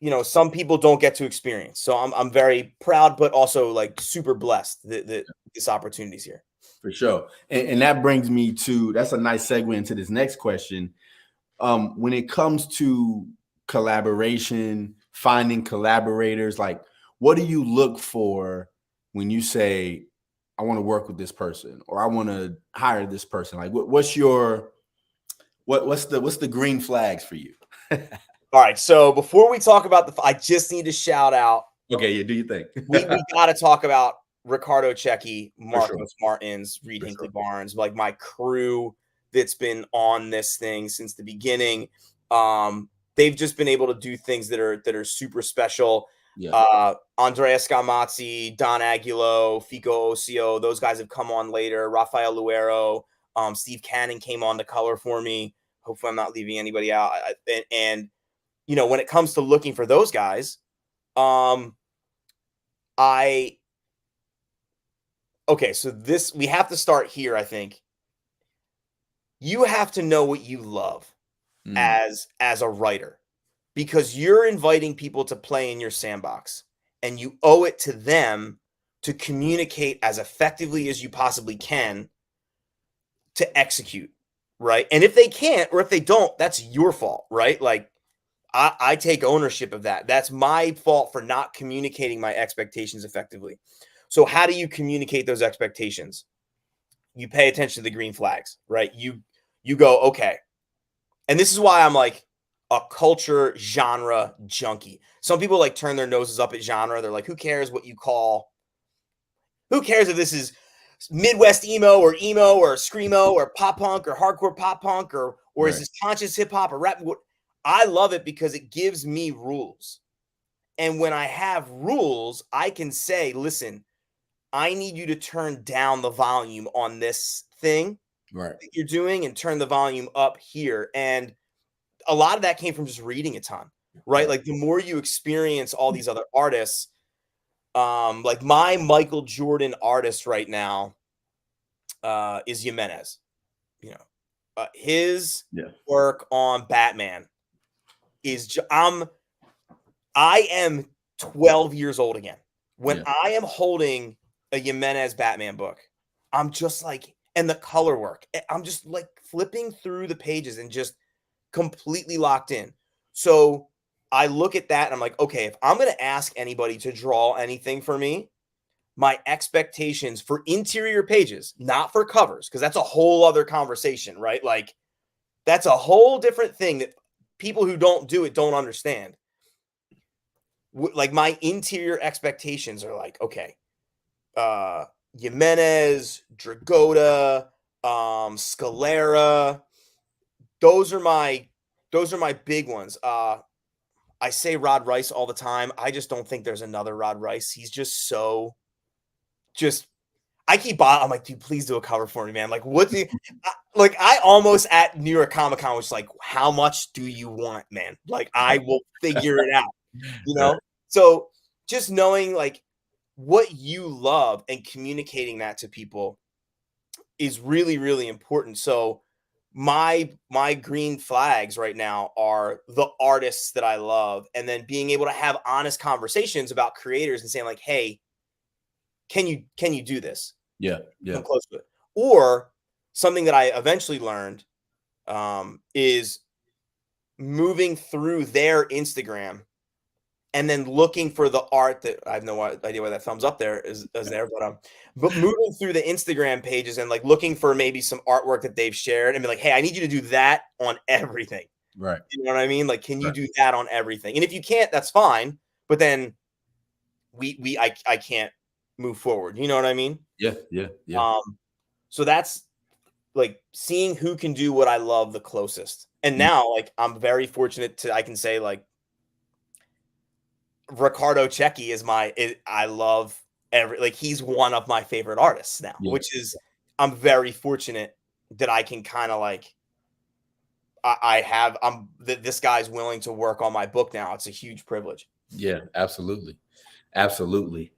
you know, some people don't get to experience. So I'm very proud, but also like super blessed that this opportunity's here. For sure. And that brings me to, that's a nice segue into this next question. When it comes to collaboration, finding collaborators, like what do you look for when you say, I want to work with this person or I want to hire this person? Like what's the green flags for you? All right. So before we talk about I just need to shout out. Okay, yeah, do you think? we got to talk about Ricardo Checky, Marcos sure. Martins, Reed For Hinckley sure. Barnes, like my crew that's been on this thing since the beginning. They've just been able to do things that are super special. Yeah. Andrea Scamazzi, Don Aguilo, Fico Osio, those guys have come on later. Rafael Luero, Steve Cannon came on to color for me. Hopefully I'm not leaving anybody out. And you know, when it comes to looking for those guys, okay, so this, we have to start here. I think you have to know what you love as a writer, because you're inviting people to play in your sandbox, and you owe it to them to communicate as effectively as you possibly can to execute, right? And if they can't, or if they don't, that's your fault, right? Like I take ownership of that. That's my fault for not communicating my expectations effectively. So how do you communicate those expectations? You pay attention to the green flags, right? You go, okay. And this is why I'm like a culture genre junkie. Some people like turn their noses up at genre. They're like, who cares what you call? Who cares if this is Midwest emo or screamo or pop punk or hardcore pop punk or Right. is this conscious hip hop or rap? I love it because it gives me rules. And when I have rules, I can say, listen, I need you to turn down the volume on this thing Right. that you're doing and turn the volume up here. And a lot of that came from just reading a ton, right? Like the more you experience all these other artists, like my Michael Jordan artist right now is Jimenez. You know, his work on Batman is I am 12 years old again. When I am holding a Jimenez Batman book, I'm just like, and the color work, I'm just like flipping through the pages and just completely locked in. So I look at that and I'm like, okay, if I'm going to ask anybody to draw anything for me, my expectations for interior pages, not for covers, because that's a whole other conversation, right? Like that's a whole different thing that people who don't do it don't understand. Like my interior expectations are like, okay, Jimenez, Dragota, Scalera, those are my big ones. I say Rod Rice all the time. I just don't think there's another Rod Rice. He's just so I keep on. I'm like, dude, please do a cover for me, man. Like, what do you, like? I almost at New York Comic Con was like, how much do you want, man? Like, I will figure it out, you know? So just knowing like what you love and communicating that to people is really, really important. So my green flags right now are the artists that I love, and then being able to have honest conversations about creators and saying like, hey, can you do this? Yeah. Come close to it. Or something that I eventually learned is moving through their Instagram and then looking for the art that I have no idea why that thumbs up there is there, but moving through the Instagram pages and like looking for maybe some artwork that they've shared and be like, hey, I need you to do that on everything. Right. You know what I mean? Like, can you do that on everything? And if you can't, that's fine. But then I can't move forward. You know what I mean? Yeah. So that's like seeing who can do what I love the closest. And now, like, I'm very fortunate to, I can say like Ricardo Checky is I love like, he's one of my favorite artists now, which is, I'm very fortunate that I can kind of like, this guy's willing to work on my book now. It's a huge privilege. Yeah, absolutely. Absolutely.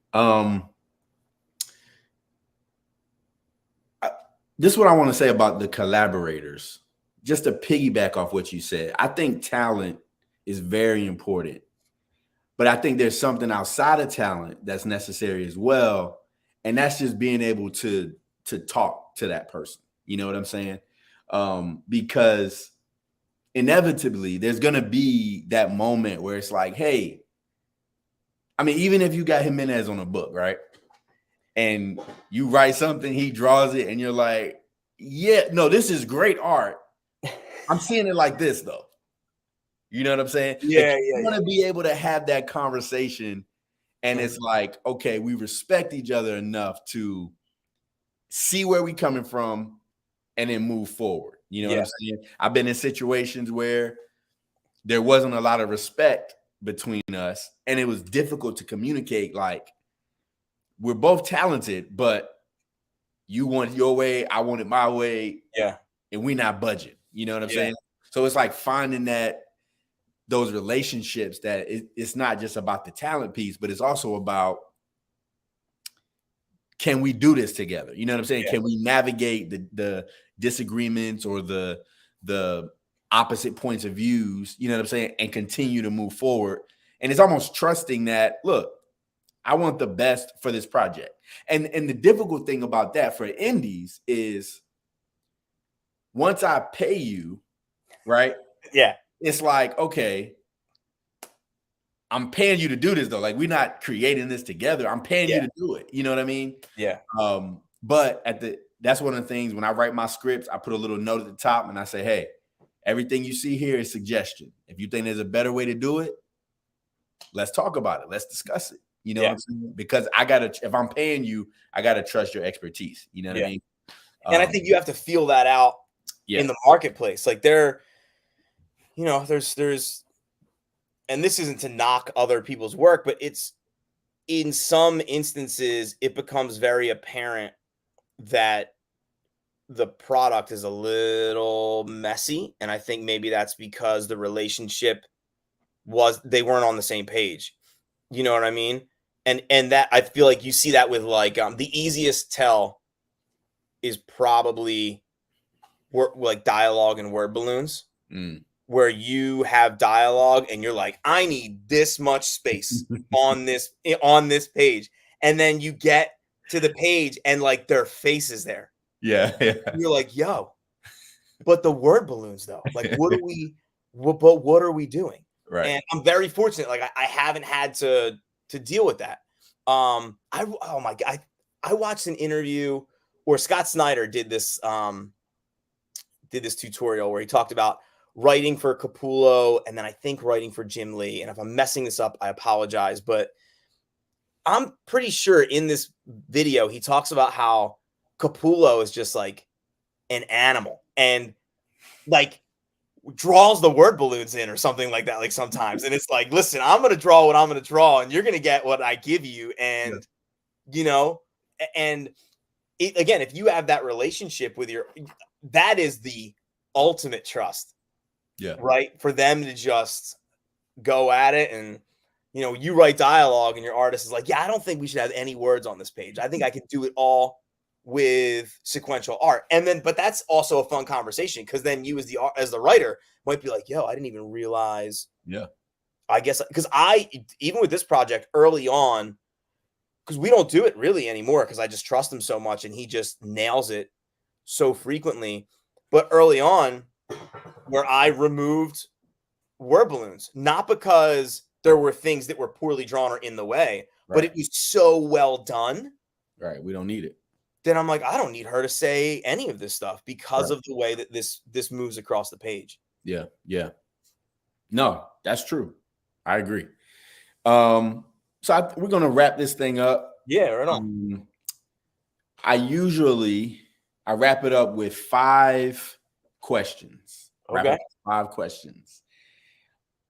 This is what I want to say about the collaborators. Just to piggyback off what you said, I think talent is very important, but I think there's something outside of talent that's necessary as well, and that's just being able to talk to that person. You know what I'm saying? Because inevitably there's gonna be that moment where it's like, hey, I mean, even if you got Jimenez on a book, right? And you write something, he draws it, and you're like, yeah, no, this is great art. I'm seeing it like this, though. You know what I'm saying? Yeah, like, you want to be able to have that conversation, and it's like, okay, we respect each other enough to see where we coming from and then move forward. You know what I'm saying? I've been in situations where there wasn't a lot of respect between us, and it was difficult to communicate. Like, we're both talented, but you want your way, I want it my way. Yeah. And we not budget. You know what I'm saying? So it's like finding those relationships that it's not just about the talent piece, but it's also about, can we do this together? You know what I'm saying? Can we navigate the disagreements or the opposite points of views, you know what I'm saying, and continue to move forward? And it's almost trusting that, look, I want the best for this project. And the difficult thing about that for indies is once I pay you, right? Yeah. It's like, okay, I'm paying you to do this though. Like, we're not creating this together. I'm paying you to do it. You know what I mean? Yeah. But that's one of the things when I write my scripts, I put a little note at the top and I say, hey, everything you see here is suggestion. If you think there's a better way to do it, let's talk about it. Let's discuss it. You know what I'm saying? Because if I'm paying you, I gotta trust your expertise. You know what I mean? And I think you have to feel that out in the marketplace. Like there's, and this isn't to knock other people's work, but it's, in some instances, it becomes very apparent that the product is a little messy. And I think maybe that's because the relationship they weren't on the same page. You know what I mean? And that, I feel like you see that with like, the easiest tell is probably like dialogue and word balloons, where you have dialogue and you're like, I need this much space on this page. And then you get to the page and like their face is there. Yeah. You're like, yo, but the word balloons though, like, what are we doing? Right. And I'm very fortunate. Like I haven't had to deal with that. Oh my God. I watched an interview where Scott Snyder did this tutorial where he talked about writing for Capullo and then I think writing for Jim Lee. And if I'm messing this up, I apologize, but I'm pretty sure in this video, he talks about how Capullo is just like an animal and like draws the word balloons in or something like that. Like sometimes, and it's like, listen, I'm going to draw what I'm going to draw and you're going to get what I give you. And, and again, if you have that relationship with that is the ultimate trust. Yeah. Right. For them to just go at it. And, you write dialogue and your artist is like, yeah, I don't think we should have any words on this page. I think I can do it all with sequential art. And then, but that's also a fun conversation. Cause then you as the writer might be like, yo, I didn't even realize. Yeah. I guess, cause even with this project early on, cause we don't do it really anymore. Cause I just trust him so much and he just nails it so frequently. But early on, where I removed word balloons, not because there were things that were poorly drawn or in the way, but it was so well done. Right. We don't need it. Then I'm like, I don't need her to say any of this stuff because of the way that this moves across the page. Yeah. Yeah. No, that's true. I agree. So we're going to wrap this thing up. Yeah, right on. I wrap it up with 5 questions. Okay. 5 questions.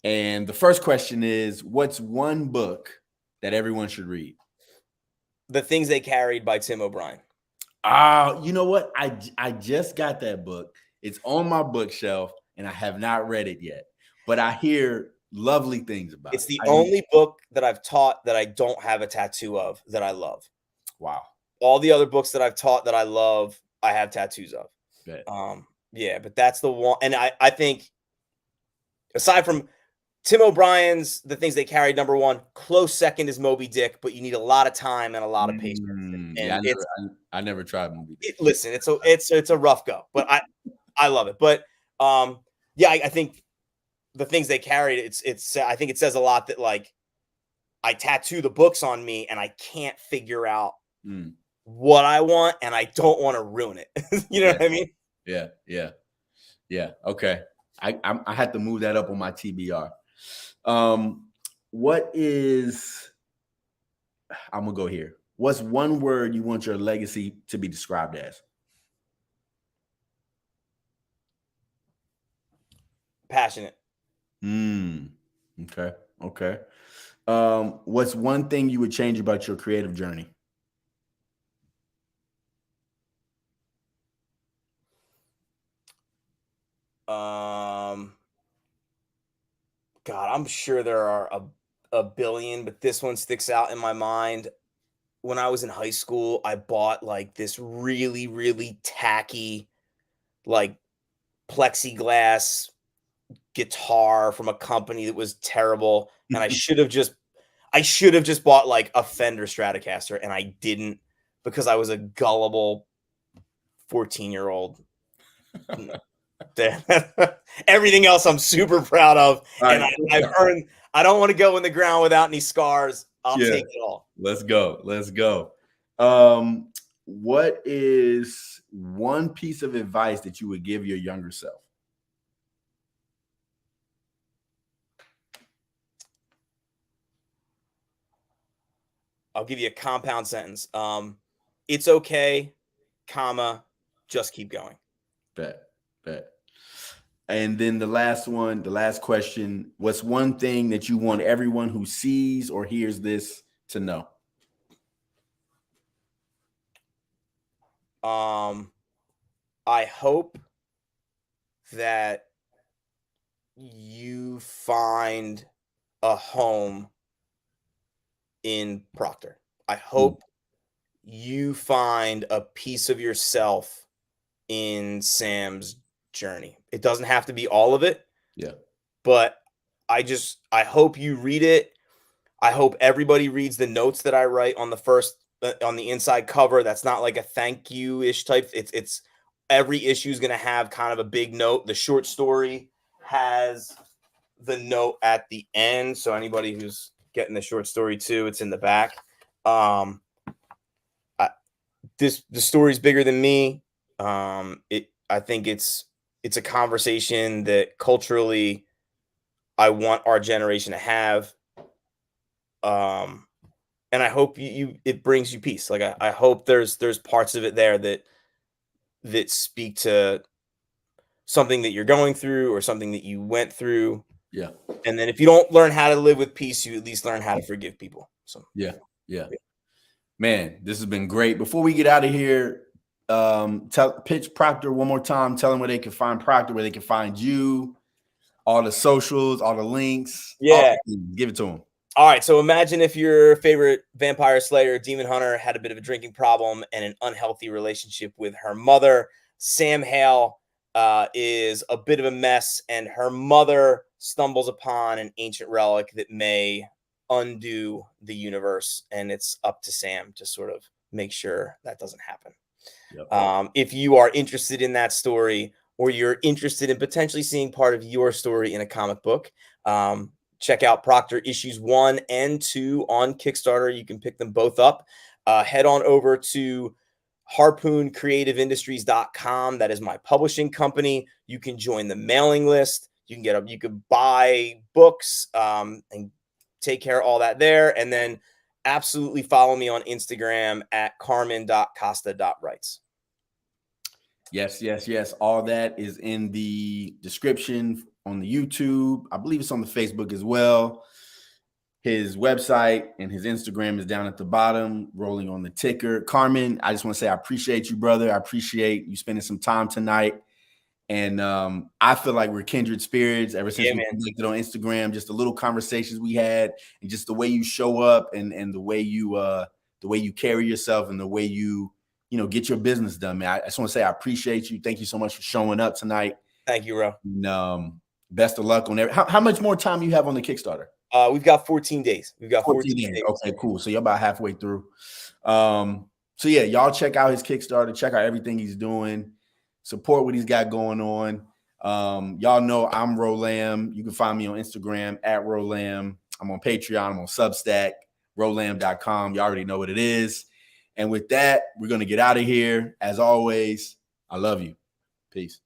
And the first question is, what's one book that everyone should read? The Things They Carried by Tim O'Brien. You know what? I just got that book. It's on my bookshelf, and I have not read it yet. But I hear lovely things about It's it. the only book that I've taught that I don't have a tattoo of that I love. Wow. All the other books that I've taught that I love, I have tattoos of. Bet. Yeah, but that's the one. And I think aside from Tim O'Brien's The Things They Carried, number one, close second is Moby Dick, but you need a lot of time and a lot of patience. Yeah, And I never tried Moby Dick. Listen, it's a rough go, but I love it. But yeah, I think The Things They Carried, it's I think it says a lot that like I tattoo the books on me and I can't figure out what I want and I don't want to ruin it. You know what I mean? Yeah. Okay. I had to move that up on my TBR. What is, I'm gonna go here. What's one word you want your legacy to be described as? Passionate. Okay. What's one thing you would change about your creative journey? God, I'm sure there are a billion, but this one sticks out in my mind. When I was in high school, I bought like this really, really tacky, like plexiglass guitar from a company that was terrible. And I should have just bought like a Fender Stratocaster, and I didn't because I was a gullible 14-year-old. Everything else I'm super proud of, and I've earned. I don't want to go in the ground without any scars. I'll take it all. Let's go. What is one piece of advice that you would give your younger self? I'll give you a compound sentence. It's okay, comma, just keep going. Bet. And then the last question, what's one thing that you want everyone who sees or hears this to know? I hope that you find a home in Proctor. I hope you find a piece of yourself in Sam's journey. It doesn't have to be all of it. Yeah. But I hope you read it. I hope everybody reads the notes that I write on the inside cover. That's not like a thank you-ish type. It's every issue is going to have kind of a big note. The short story has the note at the end. So anybody who's getting the short story too, it's in the back. The story's bigger than me. I think it's a conversation that culturally I want our generation to have. And I hope it brings you peace. Like I hope there's parts of it there that speak to something that you're going through or something that you went through. Yeah. And then if you don't learn how to live with peace, you at least learn how to forgive people. So yeah. Man, this has been great. Before we get out of here, pitch Proctor one more time. Tell them where they can find Proctor, where they can find you, all the socials, all the links. Yeah. Give it to them. All right. So imagine if your favorite vampire slayer, demon hunter, had a bit of a drinking problem and an unhealthy relationship with her mother. Sam Hale is a bit of a mess, and her mother stumbles upon an ancient relic that may undo the universe, and it's up to Sam to sort of make sure that doesn't happen. Yep. If you are interested in that story, or you're interested in potentially seeing part of your story in a comic book, check out Proctor issues 1 and 2 on Kickstarter. You can pick them both up. Head on over to harpooncreativeindustries.com. That is my publishing company. You can join the mailing list. You can buy books and take care of all that there. And then absolutely follow me on Instagram at carmen.costa.writes. Yes. All that is in the description on the YouTube. I believe it's on the Facebook as well. His website and his Instagram is down at the bottom, rolling on the ticker. Carmen, I just want to say I appreciate you, brother. I appreciate you spending some time tonight. And I feel like we're kindred spirits ever since we connected on Instagram. Just the little conversations we had, and just the way you show up, and the way you carry yourself, and the way you get your business done, man. I just want to say I appreciate you. Thank you so much for showing up tonight. Thank you, Ro. And, best of luck on every. How much more time you have on the Kickstarter? We've got 14 days. We've got 14 days. Okay, cool. So you're about halfway through. So yeah, y'all check out his Kickstarter. Check out everything he's doing. Support what he's got going on. Y'all know I'm Rolam. You can find me on Instagram at Rolam. I'm on Patreon. I'm on Substack, rolam.com. You already know what it is. And with that, we're going to get out of here. As always, I love you. Peace.